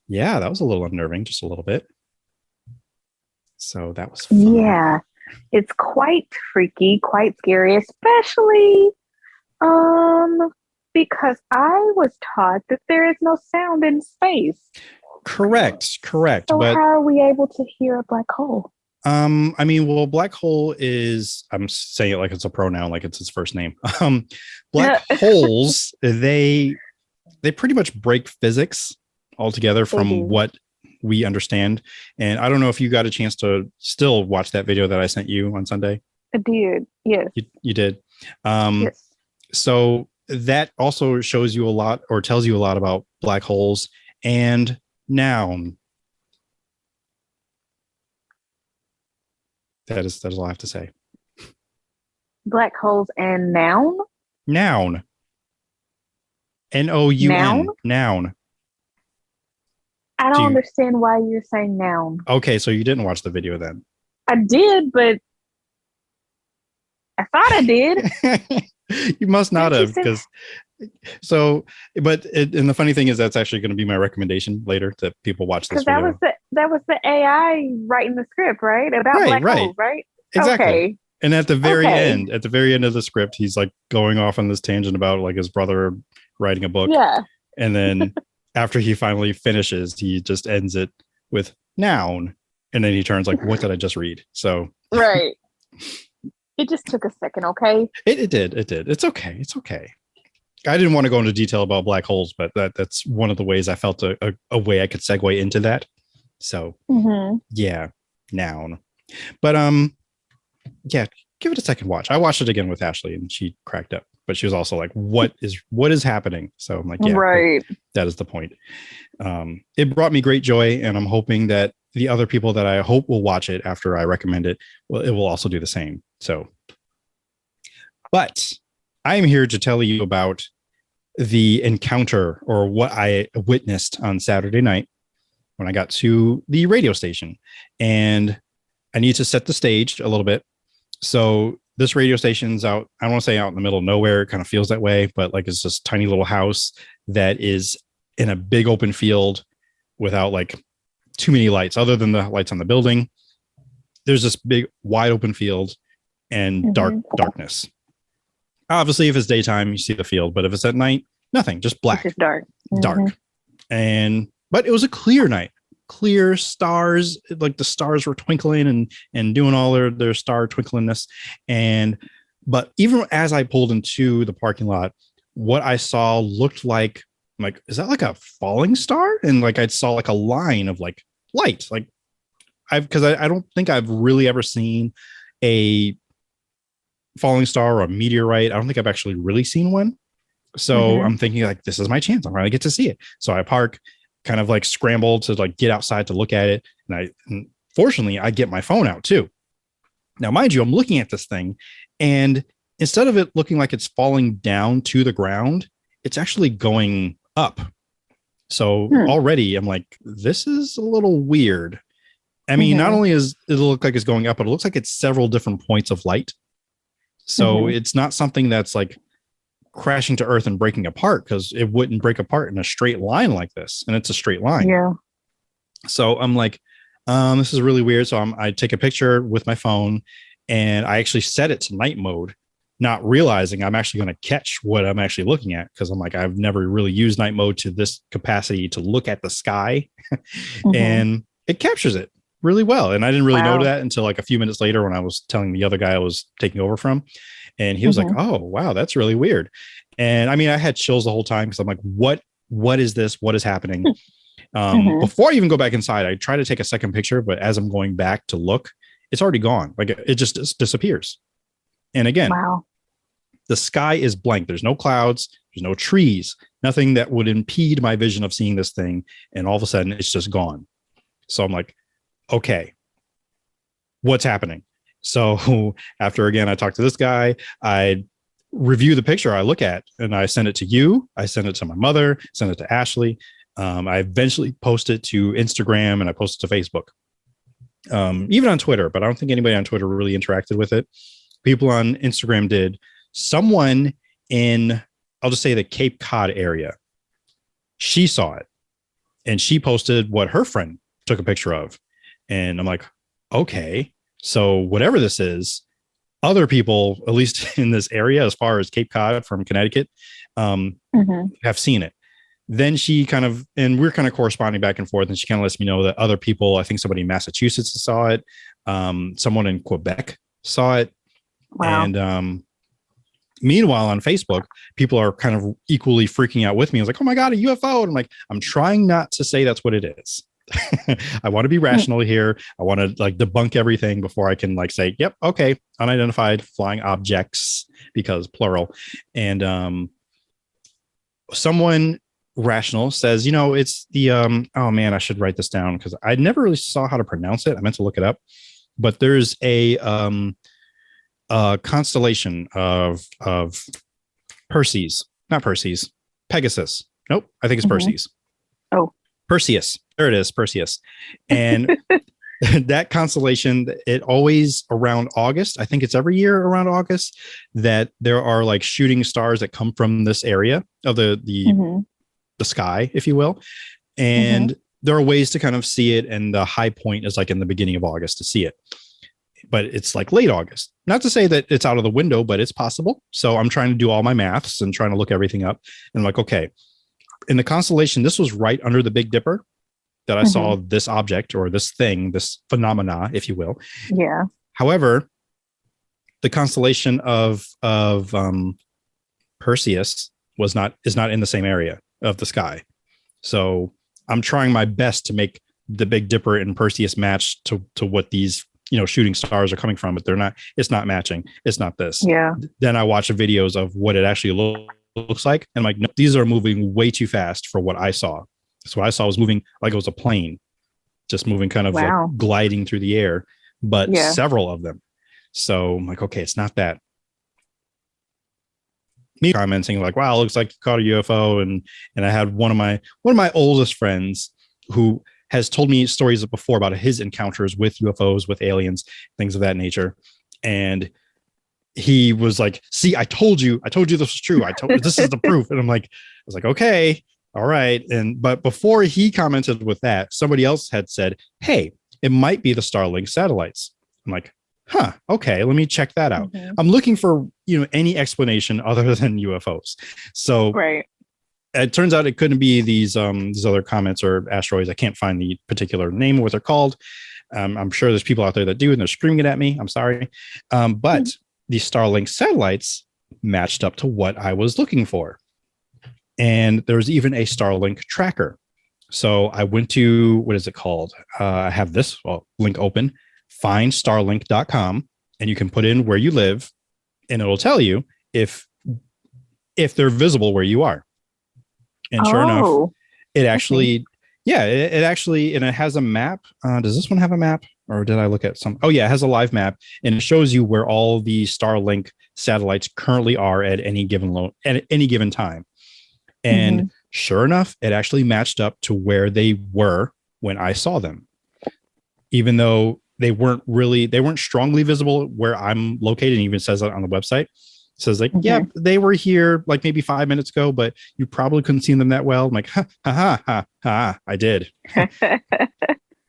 yeah, that was a little unnerving, just a little bit. So that was fun. Yeah, it's quite freaky, quite scary, especially because I was taught that there is no sound in space. Correct. So But how are we able to hear a black hole? I mean, well, black hole is, I'm saying it like it's a pronoun, like it's his first name. Black holes, they pretty much break physics altogether from what we understand. And I don't know if you got a chance to still watch that video that I sent you on Sunday. I did. Yes. You did. Yes. So that also shows you a lot, or tells you a lot about black holes and noun. That is all I have to say. Black holes and noun? Noun. N-O-U-N. Noun. I don't understand why you're saying noun. Okay, so you didn't watch the video then. I did, but I thought I did. You must not have, because and the funny thing is that's actually going to be my recommendation later, that people watch this video. That was the AI writing the script, right? About black holes, right? Exactly. Okay. And at the very end of the script, he's like going off on this tangent about like his brother writing a book. Yeah. And then after he finally finishes, he just ends it with noun. And then he turns like, what did I just read? So right. It just took a second, okay? It did. It's okay. I didn't want to go into detail about black holes, but that's one of the ways I felt a way I could segue into that. So yeah, noun. But yeah, give it a second watch. I watched it again with Ashley and she cracked up, but she was also like, what is happening? So I'm like, yeah, right. That is the point. It brought me great joy, and I'm hoping that the other people that I hope will watch it after I recommend it, it will also do the same. So, but I'm here to tell you about the encounter, or what I witnessed on Saturday night when I got to the radio station. And I need to set the stage a little bit. So this radio station's out, I don't want to say out in the middle of nowhere. It kind of feels that way, but like it's this tiny little house that is in a big open field without like too many lights other than the lights on the building. There's this big wide open field and darkness. Obviously, if it's daytime, you see the field, but if it's at night, nothing, just black. It's just dark. Dark. But it was a clear night. Clear stars, like the stars were twinkling and doing all their star twinklingness. But even as I pulled into the parking lot, what I saw looked like, is that like a falling star? And like I saw like a line of like light. Like because I don't think I've really ever seen a falling star or a meteorite. I don't think I've actually really seen one. So I'm thinking like, this is my chance. I'm going to get to see it. So I park, kind of like scramble to like get outside to look at it. And fortunately I get my phone out too. Now, mind you, I'm looking at this thing, and instead of it looking like it's falling down to the ground, it's actually going up. So already I'm like, this is a little weird. I mean, not only is it look like it's going up, but it looks like it's several different points of light. So it's not something that's like crashing to earth and breaking apart, because it wouldn't break apart in a straight line like this, and it's a straight line. Yeah. So I'm like, this is really weird. So I take a picture with my phone, and I actually set it to night mode, not realizing I'm actually going to catch what I'm actually looking at, because I'm like, I've never really used night mode to this capacity to look at the sky. And it captures it really well. And I didn't really know that until like a few minutes later when I was telling the other guy I was taking over from. And he was like, oh, wow, that's really weird. And I mean, I had chills the whole time, because I'm like, what is this? What is happening? Before I even go back inside, I try to take a second picture, but as I'm going back to look, it's already gone. Like it just disappears. And again, the sky is blank. There's no clouds. There's no trees, nothing that would impede my vision of seeing this thing. And all of a sudden it's just gone. So I'm like, okay, what's happening? So after, again, I talked to this guy, I review the picture I look at, and I send it to you. I send it to my mother, send it to Ashley. I eventually post it to Instagram, and I post it to Facebook, even on Twitter, but I don't think anybody on Twitter really interacted with it. People on Instagram did. Someone in, I'll just say the Cape Cod area. She saw it and she posted what her friend took a picture of. And I'm like, okay, so whatever this is, other people, at least in this area, as far as Cape Cod from Connecticut, have seen it. Then she kind of, and we're kind of corresponding back and forth, and she kind of lets me know that other people, I think somebody in Massachusetts saw it, someone in Quebec saw it. Wow. And meanwhile, on Facebook, people are kind of equally freaking out with me. I was like, oh my God, a UFO. And I'm like, I'm trying not to say that's what it is. I want to be rational here. I want to like debunk everything before I can like say, yep, okay, unidentified flying objects, because plural. And someone rational says, you know, it's the oh man, I should write this down because I never really saw how to pronounce it. I meant to look it up, but there's a constellation of Perseus, not Perseus, Pegasus. Nope, I think it's Perseus. Oh, Perseus. There it is, Perseus. And that constellation, it always around August, I think it's every year around August, that there are like shooting stars that come from this area of the sky, if you will. And there are ways to kind of see it. And the high point is like in the beginning of August to see it. But it's like late August. Not to say that it's out of the window, but it's possible. So I'm trying to do all my maths and trying to look everything up. And I'm like, okay, in the constellation, this was right under the Big Dipper that I saw this object or this thing, this phenomena, if you will. Yeah. However, the constellation of Perseus is not in the same area of the sky. So I'm trying my best to make the Big Dipper and Perseus match to what these, you know, shooting stars are coming from, but they're not, it's not matching. It's not this. Yeah. Then I watch the videos of what it actually looks like. And I'm like, no, these are moving way too fast for what I saw. So what I saw was moving like it was a plane, just moving kind of like gliding through the air, but several of them. So I'm like, okay, it's not that. Me commenting like, wow, it looks like you caught a UFO. And I had one of my oldest friends who has told me stories before about his encounters with UFOs, with aliens, things of that nature. And he was like, see, I told you this was true. This is the proof. And I was like, okay, all right. But before he commented with that, somebody else had said, hey, it might be the Starlink satellites. I'm like, huh, okay, let me check that out. I'm looking for, you know, any explanation other than UFOs. So it turns out it couldn't be these other comets or asteroids. I can't find the particular name of what they're called. I'm sure there's people out there that do, and they're screaming it at me. I'm sorry. But the Starlink satellites matched up to what I was looking for. And there's even a Starlink tracker. So I went to, what is it called? I have this link open, findstarlink.com, and you can put in where you live, and it'll tell you if they're visible where you are. And sure enough, it actually, it actually, and it has a map. Does this one have a map, or did I look at some? Oh yeah, it has a live map, and it shows you where all the Starlink satellites currently are at any given time. And sure enough, it actually matched up to where they were when I saw them, even though they weren't strongly visible where I'm located. And even says that on the website. It says like, yeah, they were here like maybe 5 minutes ago, but you probably couldn't see them that well. I'm like, I did. I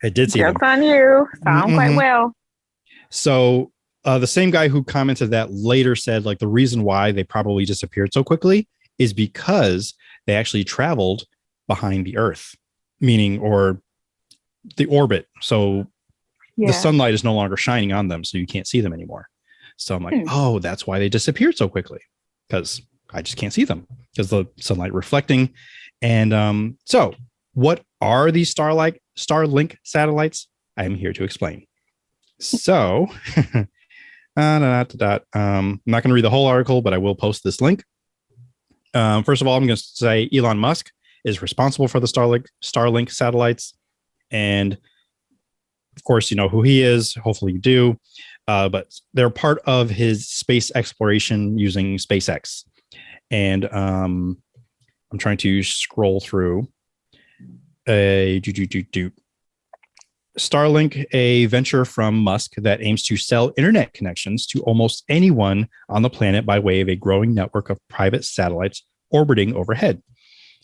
did see them. Joke's on you. Sound quite well. So the same guy who commented that later said like the reason why they probably disappeared so quickly is because they actually traveled behind the Earth, or the orbit. So the sunlight is no longer shining on them, so you can't see them anymore. So I'm like, oh, that's why they disappeared so quickly, because I just can't see them because the sunlight reflecting. And so what are these Starlink satellites? I am here to explain. So I'm not going to read the whole article, but I will post this link. First of all, I'm going to say Elon Musk is responsible for the Starlink satellites. And of course, you know who he is. Hopefully you do. But they're part of his space exploration using SpaceX. And I'm trying to scroll through. Starlink, a venture from Musk that aims to sell internet connections to almost anyone on the planet by way of a growing network of private satellites orbiting overhead.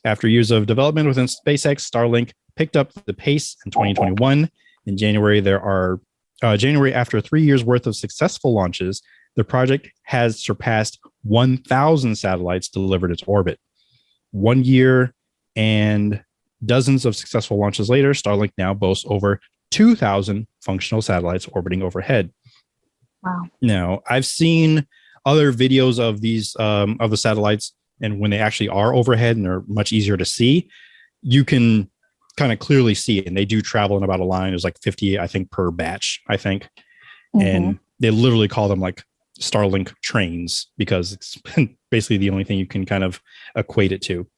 After years of development within SpaceX, Starlink picked up the pace in 2021. In January, January, after 3 years worth of successful launches, the project has surpassed 1,000 satellites delivered its orbit. 1 year and dozens of successful launches later, Starlink now boasts over 2,000 functional satellites orbiting overhead. Wow. Now, I've seen other videos of these of the satellites, and when they actually are overhead and they're much easier to see, you can kind of clearly see it. And they do travel in about a line. There's like 50, I think, per batch, I think. And they literally call them like Starlink trains because it's basically the only thing you can kind of equate it to.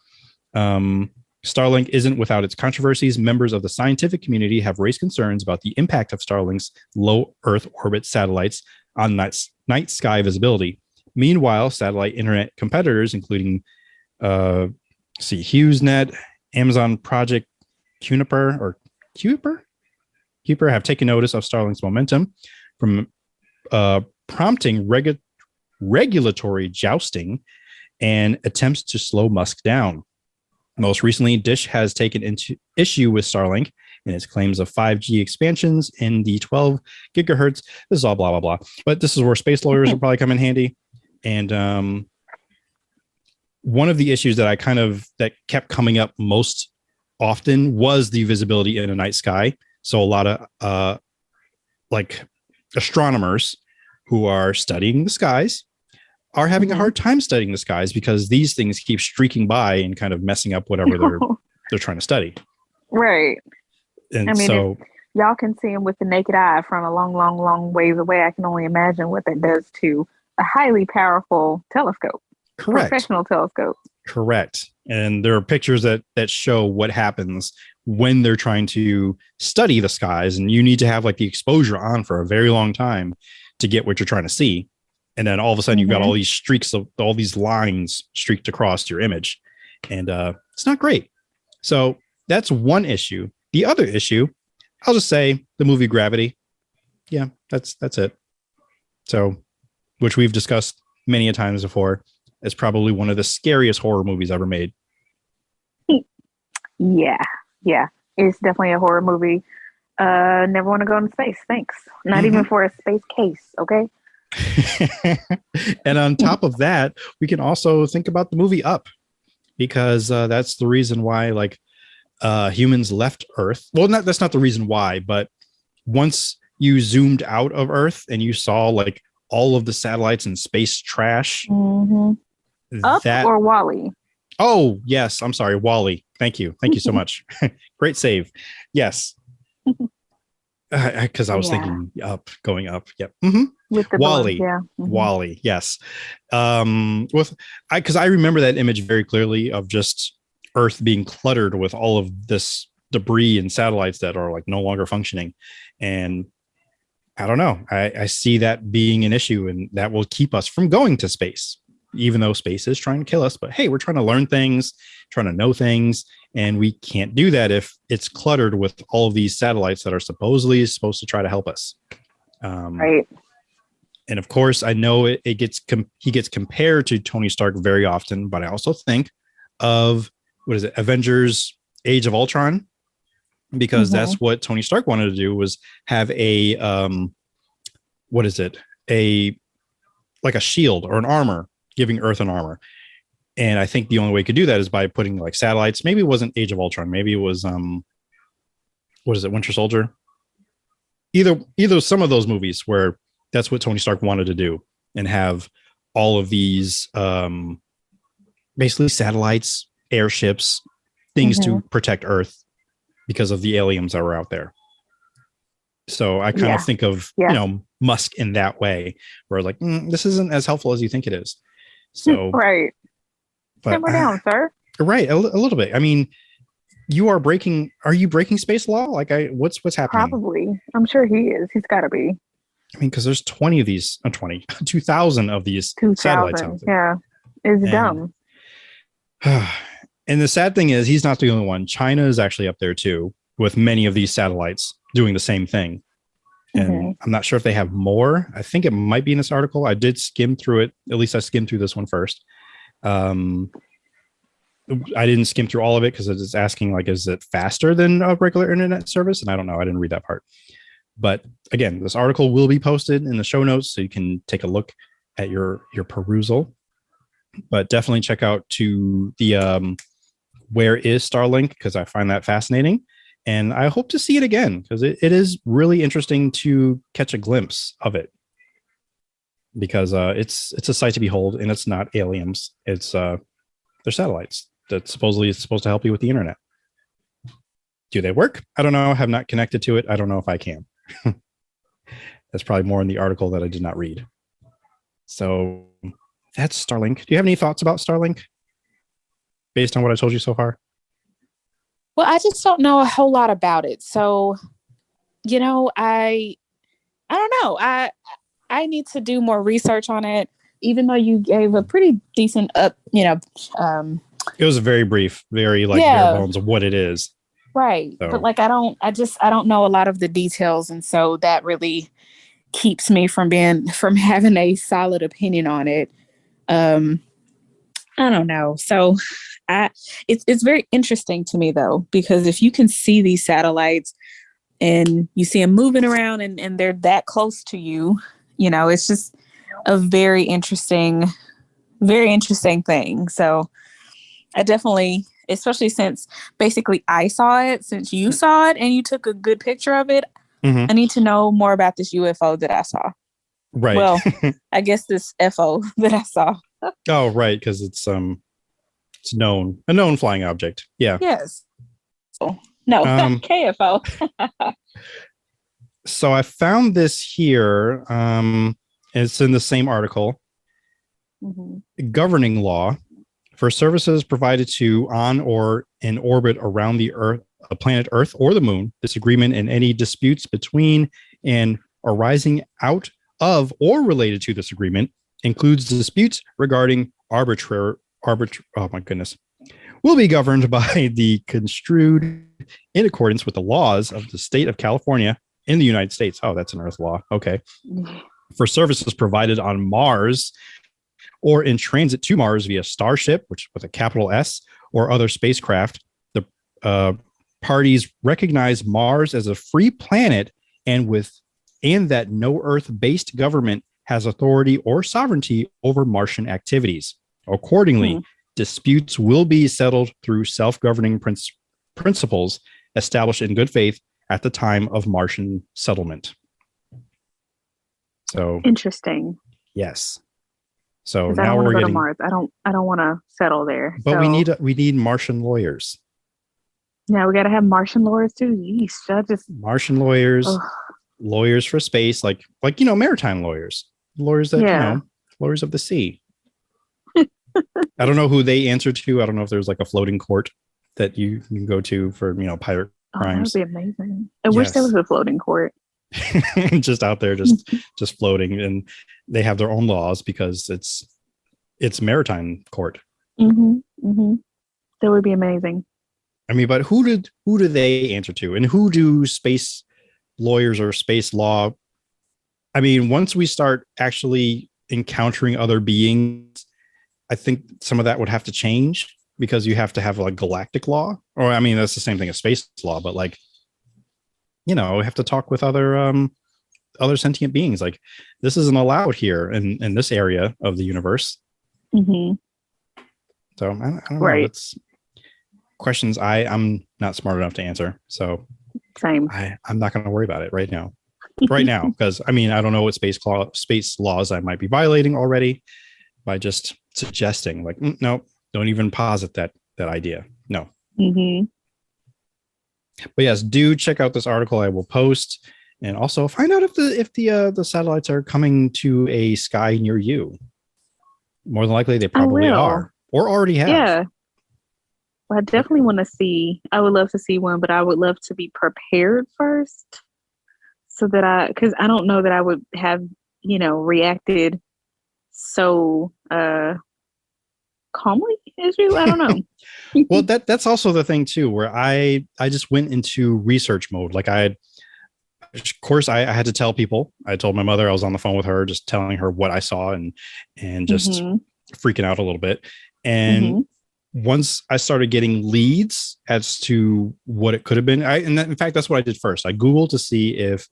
Starlink isn't without its controversies. Members of the scientific community have raised concerns about the impact of Starlink's low Earth orbit satellites on night sky visibility. Meanwhile, satellite internet competitors, including HughesNet, Amazon Project Kuiper, have taken notice of Starlink's momentum from prompting regulatory jousting and attempts to slow Musk down. Most recently, Dish has taken into issue with Starlink and its claims of 5G expansions in the 12 gigahertz. This is all blah, blah, blah. But this is where space lawyers will probably come in handy. And one of the issues that kept coming up most often was the visibility in a night sky. So a lot of like astronomers who are studying the skies are having a hard time studying the skies because these things keep streaking by and kind of messing up whatever they're trying to study. Right. And I mean, so if y'all can see them with the naked eye from a long, long, long ways away. I can only imagine what that does to a highly powerful telescope. Correct. Professional telescope. Correct. And there are pictures that show what happens when they're trying to study the skies, and you need to have like the exposure on for a very long time to get what you're trying to see. And then all of a sudden you've got all these streaks of all these lines streaked across your image. And it's not great. So that's one issue. The other issue, I'll just say the movie Gravity. Yeah, that's it. So, which we've discussed many a times before, is probably one of the scariest horror movies ever made. Yeah. It's definitely a horror movie. Never want to go into space. Thanks. Not even for a space case. Okay. And on top of that, we can also think about the movie Up, because that's the reason why like humans left Earth. Well, that's not the reason why, but once you zoomed out of Earth and you saw like all of the satellites and space trash. Up or Wall-E? Oh, yes. I'm sorry. Wall-E. Thank you so much. Great save. Yes. Because I was thinking going up. Yep. With the Wall-E. balloons, Wall-E. Yes. Because I remember that image very clearly of just Earth being cluttered with all of this debris and satellites that are like no longer functioning. And I don't know. I see that being an issue, and that will keep us from going to space, even though space is trying to kill us. But hey, we're trying to learn things, trying to know things, and we can't do that if it's cluttered with all of these satellites that are supposedly supposed to try to help us. Right. And of course, I know he gets compared to Tony Stark very often, but I also think of Avengers: Age of Ultron, because that's what Tony Stark wanted to do, was have a like a shield or an armor, giving Earth an armor. And I think the only way he could do that is by putting like satellites. Maybe it wasn't Age of Ultron. Maybe it was Winter Soldier. Either some of those movies where that's what Tony Stark wanted to do, and have all of these basically satellites, airships, things to protect Earth because of the aliens that were out there. So I kind of think of Musk in that way, where like this isn't as helpful as you think it is. So right. Simmer down, sir. Right, a little bit. I mean, are you breaking space law? Like what's happening? Probably. I'm sure he is. He's got to be. I mean, because there's 2,000 of these satellites out there. Yeah, it's dumb. And the sad thing is, he's not the only one. China is actually up there too, with many of these satellites. doing the same thing. And I'm not sure if they have more. I think it might be in this article. I did skim through it. At least I skimmed through this one first. I didn't skim through all of it because it's asking, like, is it faster than a regular internet service? And I don't know. I didn't read that part. But again, this article will be posted in the show notes, so you can take a look at your perusal. But definitely check out to the where is Starlink, because I find that fascinating. And I hope to see it again, because it is really interesting to catch a glimpse of it. Because it's a sight to behold, and it's not aliens. It's they're satellites that supposedly is supposed to help you with the internet. Do they work? I don't know. I have not connected to it. I don't know if I can. That's probably more in the article that I did not read. So that's Starlink. Do you have any thoughts about Starlink based on what I told you so far? Well, I just don't know a whole lot about it. So, you know, I don't know. I need to do more research on it, even though you gave a pretty decent it was very brief, very bare bones of what it is. Right. So. But like, I don't know a lot of the details. And so that really keeps me from having a solid opinion on it. I don't know. So it's very interesting to me though, because if you can see these satellites and you see them moving around and they're that close to you, you know, it's just a very interesting thing. So I definitely, especially since basically I saw it, since you saw it and you took a good picture of it, I need to know more about this UFO that I saw. Right. Well, I guess this FO that I saw. Oh, right. Because it's a known flying object. Yeah. Yes. Oh, no, KFO. So I found this here. It's in the same article. Governing law for services provided to, on, or in orbit around the Earth, a planet Earth or the Moon. This agreement and any disputes between and arising out of or related to this agreement includes disputes regarding will be governed by the construed in accordance with the laws of the state of California in the United States. Oh, that's an Earth law. Okay. For services provided on Mars or in transit to Mars via Starship, which with a capital S, or other spacecraft, the parties recognize Mars as a free planet and that no Earth-based government has authority or sovereignty over Martian activities. Accordingly, disputes will be settled through self-governing principles established in good faith at the time of Martian settlement. So interesting. Yes. So now we're getting to Mars. I don't want to settle there. But so. we need Martian lawyers. Yeah, we got to have Martian lawyers too. Yeesh, Martian lawyers, lawyers for space, like maritime lawyers that lawyers of the sea. I don't know who they answer to. I don't know if there's like a floating court that you can go to for pirate crimes. That would be amazing. I wish there was a floating court. Just out there, just floating, and they have their own laws because it's maritime court. That would be amazing. I mean, but who do they answer to, and who do space lawyers or space law? I mean, once we start actually encountering other beings, I think some of that would have to change, because you have to have like galactic law, or I mean, that's the same thing as space law, but like, we have to talk with other sentient beings. Like, this isn't allowed here in this area of the universe. So I don't know. It's questions I'm not smart enough to answer. So same. I'm not going to worry about it right now. Because I mean, I don't know what space laws I might be violating already by just suggesting, like, no, don't even posit that idea. No. But yes, do check out this article I will post, and also find out if the satellites are coming to a sky near you. More than likely, they probably are, or already have. Yeah. Well, I definitely want to see. I would love to see one, but I would love to be prepared first, so that because I don't know that I would have reacted so calmly as you. I don't know. Well, that's also the thing too, where I just went into research mode. Like I of course, I had to tell people. I told my mother, I was on the phone with her, just telling her what I saw and just freaking out a little bit. And once I started getting leads as to what it could have been, in fact, that's what I did first. I Googled to see if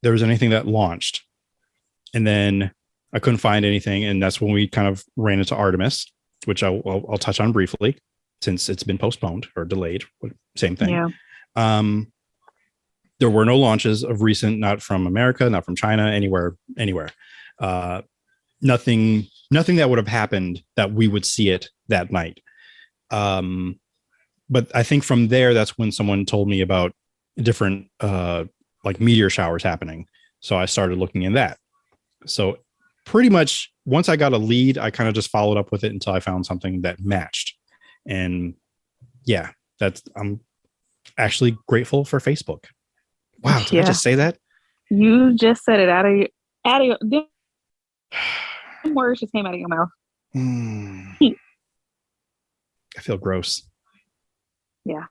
there was anything that launched, and then I couldn't find anything. And that's when we kind of ran into Artemis, which I'll touch on briefly since it's been postponed or delayed. Same thing. Yeah. There were no launches of recent, not from America, not from China, anywhere. Nothing that would have happened that we would see it that night. But I think from there, that's when someone told me about different like meteor showers happening. So I started looking in that. So pretty much once I got a lead, I kind of just followed up with it until I found something that matched. And yeah, I'm actually grateful for Facebook. Wow, did I just say that? You just said it out of your them words just came out of your mouth. I feel gross. Yeah.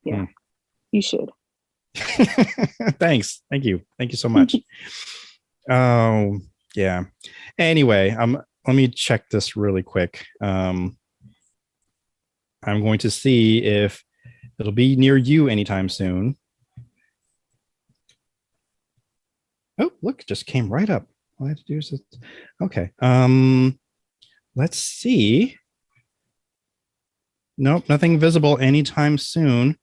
You should. Thanks. Thank you so much. Oh yeah. Anyway, let me check this really quick. I'm going to see if it'll be near you anytime soon. Oh, look, it just came right up. All I have to do is okay. Let's see. Nope, nothing visible anytime soon.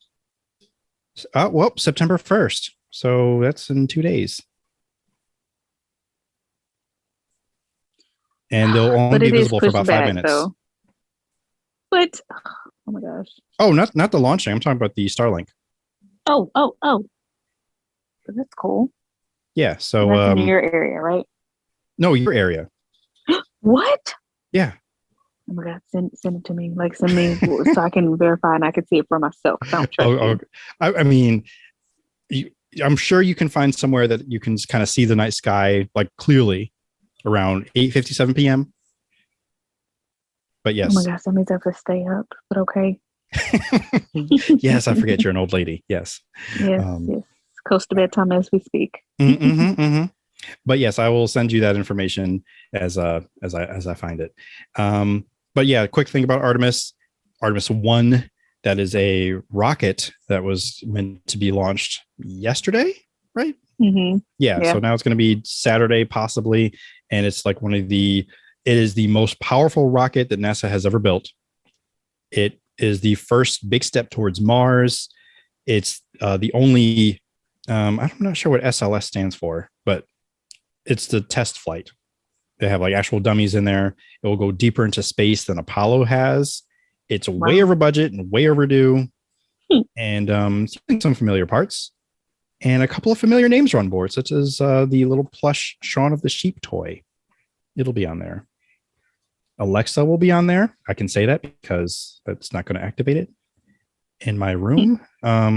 Well, September 1st. So that's in 2 days. And they'll only be visible for about 5 minutes. Though. But oh my gosh. Oh, not the launching. I'm talking about the Starlink. Oh. That's cool. Yeah. So that's in your area, right? No, your area. What? Yeah. Oh my God, send it to me. Like send me so I can verify and I can see it for myself. Don't trust you. I mean, I'm sure you can find somewhere that you can kind of see the night sky like clearly around 8:57 p.m. But yes. Oh my gosh, that means I have to stay up. But okay. Yes, I forget you're an old lady. Yes. Yes. Close to bedtime as we speak. But yes, I will send you that information as I find it. But yeah, quick thing about Artemis 1, that is a rocket that was meant to be launched yesterday, right? Yeah. So now it's going to be Saturday possibly, and it's like it is the most powerful rocket that NASA has ever built. It is the first big step towards Mars. It's the only I'm not sure what SLS stands for, but it's the test flight. They have like actual dummies in there. It will go deeper into space than Apollo has. It's way over budget and way overdue. And some familiar parts. And a couple of familiar names are on board, such as the little plush Shaun of the Sheep toy. It'll be on there. Alexa will be on there. I can say that because that's not going to activate it in my room. Let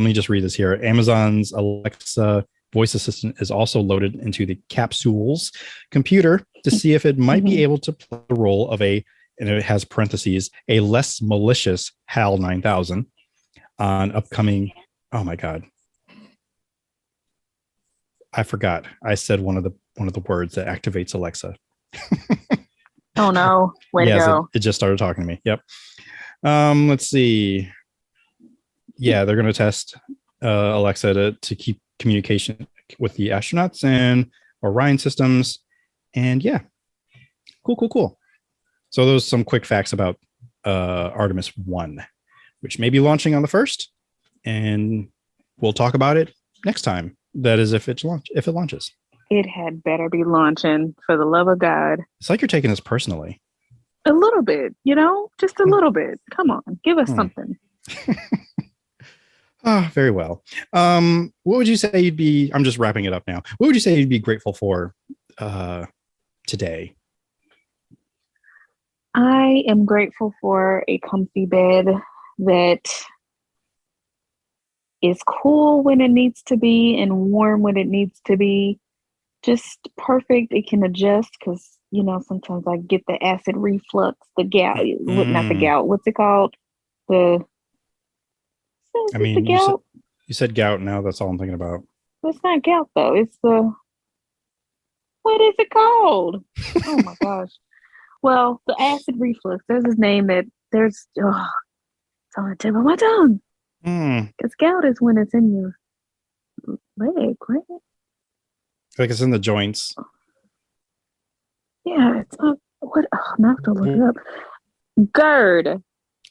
me just read this here. Amazon's Alexa voice assistant is also loaded into the capsule's computer to see if it might be able to play the role of and it has parentheses, a less malicious HAL 9000 on upcoming. Oh my God. I forgot. I said one of the words that activates Alexa. Oh no. Way to go. It just started talking to me. Yep. Let's see. Yeah, they're going to test Alexa to keep communication with the astronauts and Orion systems. And yeah, cool. So those are some quick facts about Artemis 1, which may be launching on the 1st. And we'll talk about it next time. That is if it launches. It had better be launching, for the love of God. It's like you're taking this personally. A little bit, just a little bit. Come on, give us something. Very well. What would you say you'd be? I'm just wrapping it up now. What would you say you'd be grateful for today? I am grateful for a comfy bed that is cool when it needs to be and warm when it needs to be. Just perfect. It can adjust because, sometimes I get the acid reflux, the gout, not the gout. What's it called? The gout? You said gout. Now that's all I'm thinking about. It's not gout though. It's the what is it called? Oh my gosh. Well, the acid reflux. There's his name that there's. Oh, it's on the tip of my tongue. Because gout is when it's in your leg, right? Like it's in the joints. Yeah, it's not. What? Oh, I'm gonna have to look it up. GERD.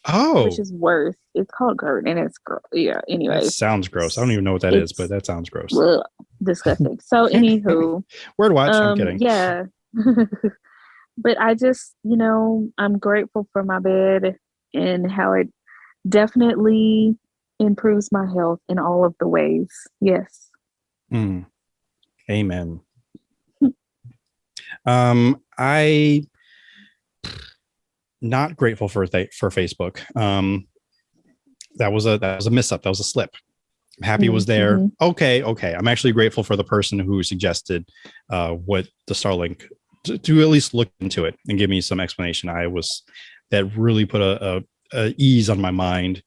Oh, Which is worse. It's called GERD, and it's gross. Yeah. Anyway, that sounds gross. I don't even know what that is, but that sounds gross. Ugh, disgusting. So, anywho, word watch. I'm kidding. Yeah. But I just, I'm grateful for my bed and how it definitely improves my health in all of the ways. Yes. Amen. I not grateful for Facebook. That was a miss up. That was a slip. I'm happy it was there. Okay. I'm actually grateful for the person who suggested what the Starlink to at least look into it and give me some explanation. That really put a ease on my mind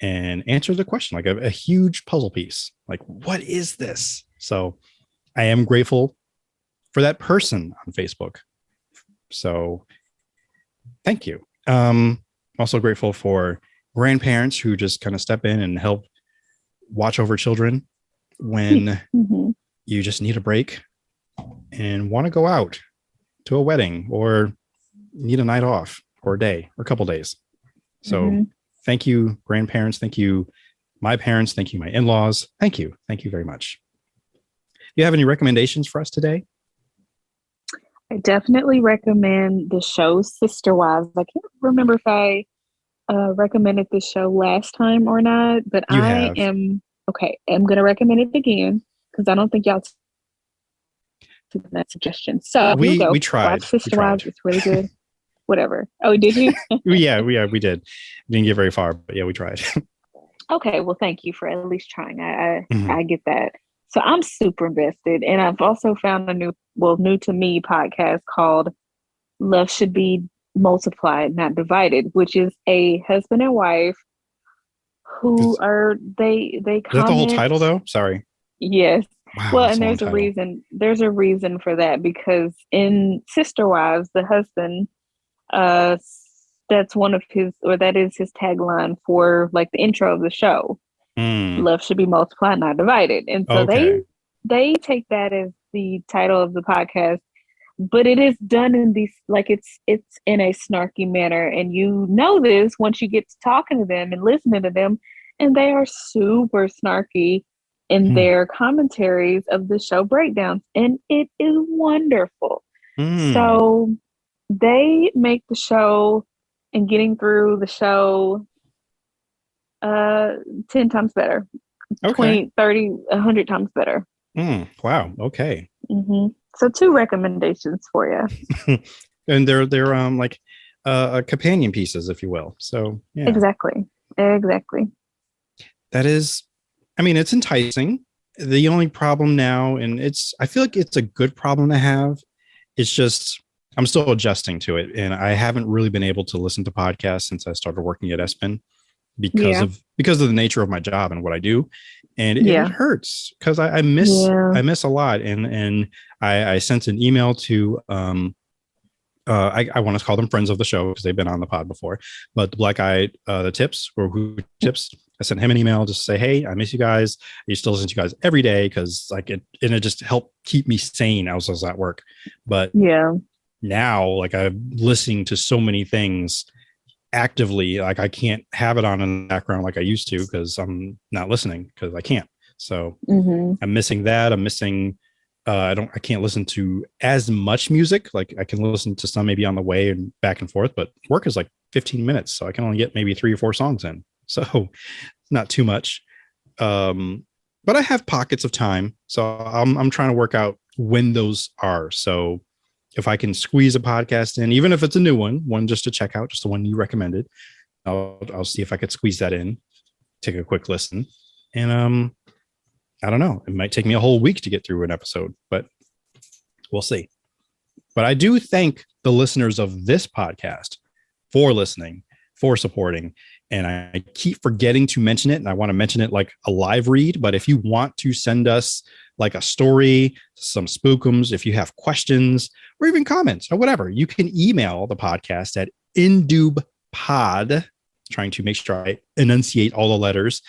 and answered the question like a huge puzzle piece. Like, what is this? So I am grateful for that person on Facebook. So thank you. Also grateful for grandparents who just kind of step in and help watch over children when you just need a break and want to go out to a wedding or need a night off or a day or a couple days. So thank you, grandparents. Thank you, my parents. Thank you, my in-laws. Thank you. Thank you very much. Do you have any recommendations for us today? I definitely recommend the show Sister Wives. I can't remember if I recommended this show last time or not, but I'm going to recommend it again because I don't think y'all took that suggestion. So we tried. Watch Sister Wives. It's really good. Whatever. Oh, did you? yeah, we did. We didn't get very far, but yeah, we tried. Okay, well, thank you for at least trying. I get that. So I'm super invested, and I've also found a new to me podcast called Love Should Be Multiplied, Not Divided, which is a husband and wife who are they comment. Is that the whole title though? Sorry. Yes. Wow, well, and there's a reason. There's a reason for that because in Sister Wives, the husband, that's one of his, or that is his tagline for like the intro of the show. Love should be multiplied, not divided. And so they take that as the title of the podcast, but it is done in these like it's in a snarky manner, and you know this once you get to talking to them and listening to them, and they are super snarky in their commentaries of the show breakdowns, and it is wonderful. So they make the show and getting through the show 10 times better, 20, 30, 100 times better. Wow. Okay. So 2 recommendations for you. And they're like companion pieces, if you will. So yeah. Exactly. That is, I mean, it's enticing. The only problem now, and I feel like it's a good problem to have. It's just, I'm still adjusting to it. And I haven't really been able to listen to podcasts since I started working at ESPN because of the nature of my job and what I do. And it hurts because I miss a lot. And I sent an email to, I want to call them friends of the show because they've been on the pod before, but the black guy, the tips or who tips, I sent him an email just to say, hey, I miss you guys. I used to listen to you guys every day because like it just helped keep me sane. I was at work, but now like I'm listening to so many things actively, like I can't have it on in the background like I used to because I'm not listening because I can't. So I'm missing that. I'm missing. I can't listen to as much music. Like I can listen to some maybe on the way and back and forth, but work is like 15 minutes. So I can only get maybe 3 or 4 songs in. So not too much. But I have pockets of time. So I'm trying to work out when those are. So if I can squeeze a podcast in, even if it's a new one just to check out, just the one you recommended, I'll see if I could squeeze that in, take a quick listen. And I don't know. It might take me a whole week to get through an episode, but we'll see. But I do thank the listeners of this podcast for listening, for supporting, And I keep forgetting to mention it, and I want to mention it like a live read. But if you want to send us like a story, some spookums, if you have questions or even comments or whatever, you can email the podcast at indoob.pod, trying to make sure I enunciate all the letters,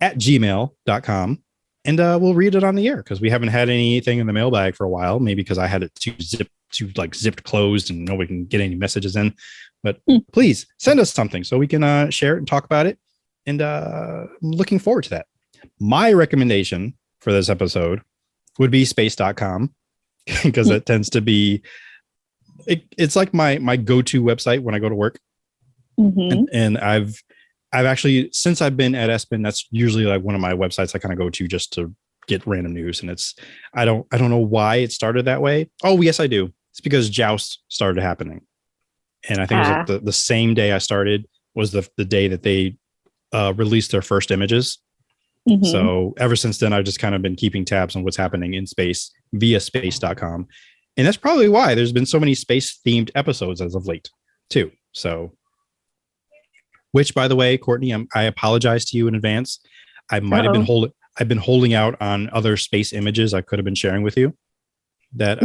at gmail.com. And we'll read it on the air because we haven't had anything in the mailbag for a while. Maybe because I had it zipped closed and nobody can get any messages in. But please send us something so we can share it and talk about it. And I'm looking forward to that. My recommendation for this episode would be space.com because it tends to be, it's like my go-to website when I go to work. And I've actually, since I've been at ESPN, that's usually like one of my websites I kind of go to just to get random news. And it's, I don't know why it started that way. Oh, yes, I do. It's because Joust started happening. And I think it was like the same day I started was the day that they released their first images. So ever since then, I've just kind of been keeping tabs on what's happening in space via space.com. And that's probably why there's been so many space themed episodes as of late too. So, which by the way, Courtney, I apologize to you in advance. I might have been I've been holding out on other space images I could have been sharing with you that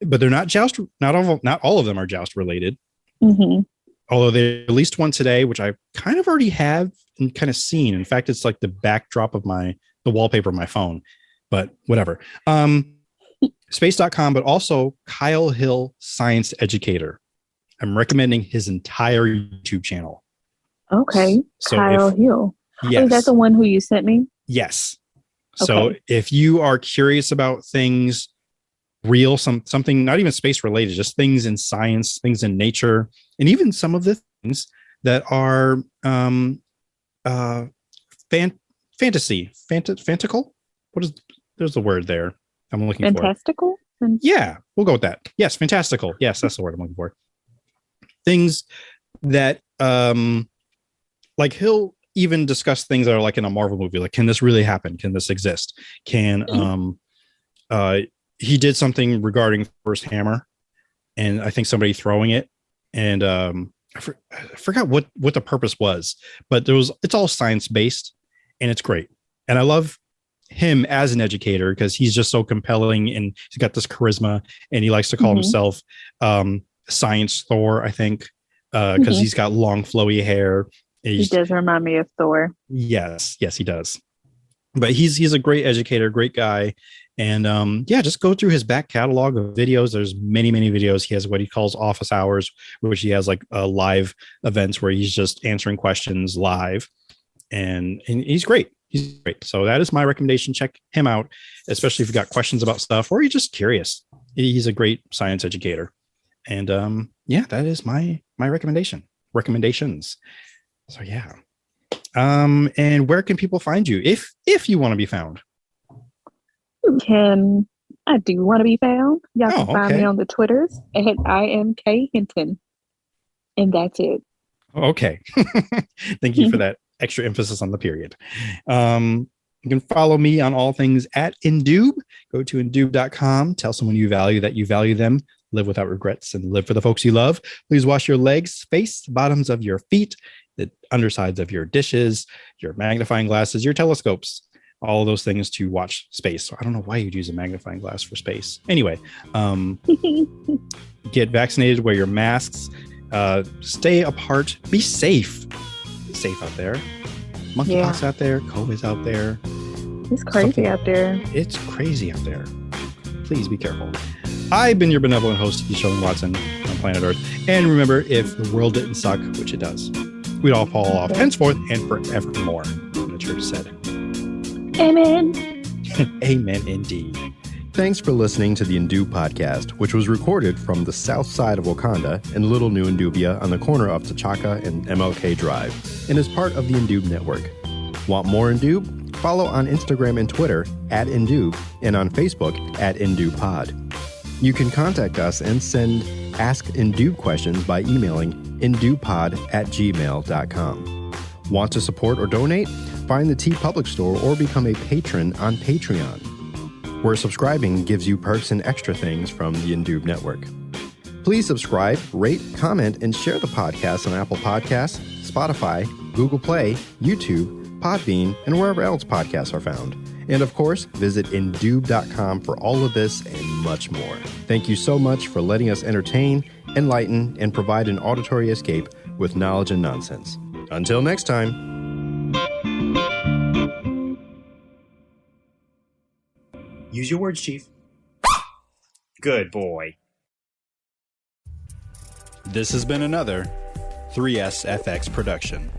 but they're not Joust. Not all of them are Joust related. Although they released one today, which I kind of already have and kind of seen. In fact, it's like the backdrop of the wallpaper of my phone, but whatever. Space.com, but also Kyle Hill, Science Educator. I'm recommending his entire YouTube channel. Okay. So Kyle Hill. Yes. Is that the one who you sent me? Yes. Okay. So if you are curious about things real, something not even space related, just things in science, things in nature, and even some of the things that are fantastical. There's the word there I'm looking for. Fantastical? Yeah, we'll go with that. Yes, fantastical. Yes, that's the word I'm looking for. Things that like he'll even discuss things that are like in a Marvel movie, like can this really happen? Can this exist? Can he did something regarding Thor's hammer, and I think somebody throwing it, and I forgot what the purpose was, but it's all science based, and it's great. And I love him as an educator because he's just so compelling, and he's got this charisma, and he likes to call himself Science Thor, I think, because he's got long flowy hair. He does remind me of Thor. Yes, he does. But he's a great educator, great guy. And just go through his back catalog of videos. There's many videos. He has what he calls office hours, which he has like live events where he's just answering questions live. And he's great. He's great. So that is my recommendation. Check him out, especially if you've got questions about stuff or you're just curious. He's a great science educator. And that is my recommendations. So yeah. And where can people find you if you want to be found? I do want to be found. Y'all can find me on the Twitters at IMK Hinton. And that's it. Okay. Thank you for that extra emphasis on the period. You can follow me on all things at indoob. Go to indoob.com. Tell someone you value that you value them. Live without regrets and live for the folks you love. Please wash your legs, face, bottoms of your feet, the undersides of your dishes, your magnifying glasses, your telescopes. All of those things to watch space. So I don't know why you'd use a magnifying glass for space. Anyway, get vaccinated, wear your masks, stay apart, be safe. Be safe out there. Monkeypox out there, COVID's out there. It's crazy out there. It's crazy out there. Please be careful. I've been your benevolent host, Sean Watson on planet Earth. And remember, if the world didn't suck, which it does, we'd all fall off henceforth and forevermore. The church said. Amen. Amen indeed. Thanks for listening to the Indoob podcast, which was recorded from the south side of Wakanda in Little New Indubia on the corner of T'Chaka and MLK Drive, and is part of the Indoob network. Want more Indoob? Follow on Instagram and Twitter at Indoob and on Facebook at IndoobPod. You can contact us and send Ask Indoob questions by emailing indoobpod@gmail.com. Want to support or donate? Find the TeePublic Store or become a patron on Patreon, where subscribing gives you perks and extra things from the Indoob network. Please subscribe, rate, comment, and share the podcast on Apple Podcasts, Spotify, Google Play, YouTube, Podbean, and wherever else podcasts are found. And of course, visit indoob.com for all of this and much more. Thank you so much for letting us entertain, enlighten, and provide an auditory escape with knowledge and nonsense. Until next time. Use your words, Chief. Good boy. This has been another 3SFX production.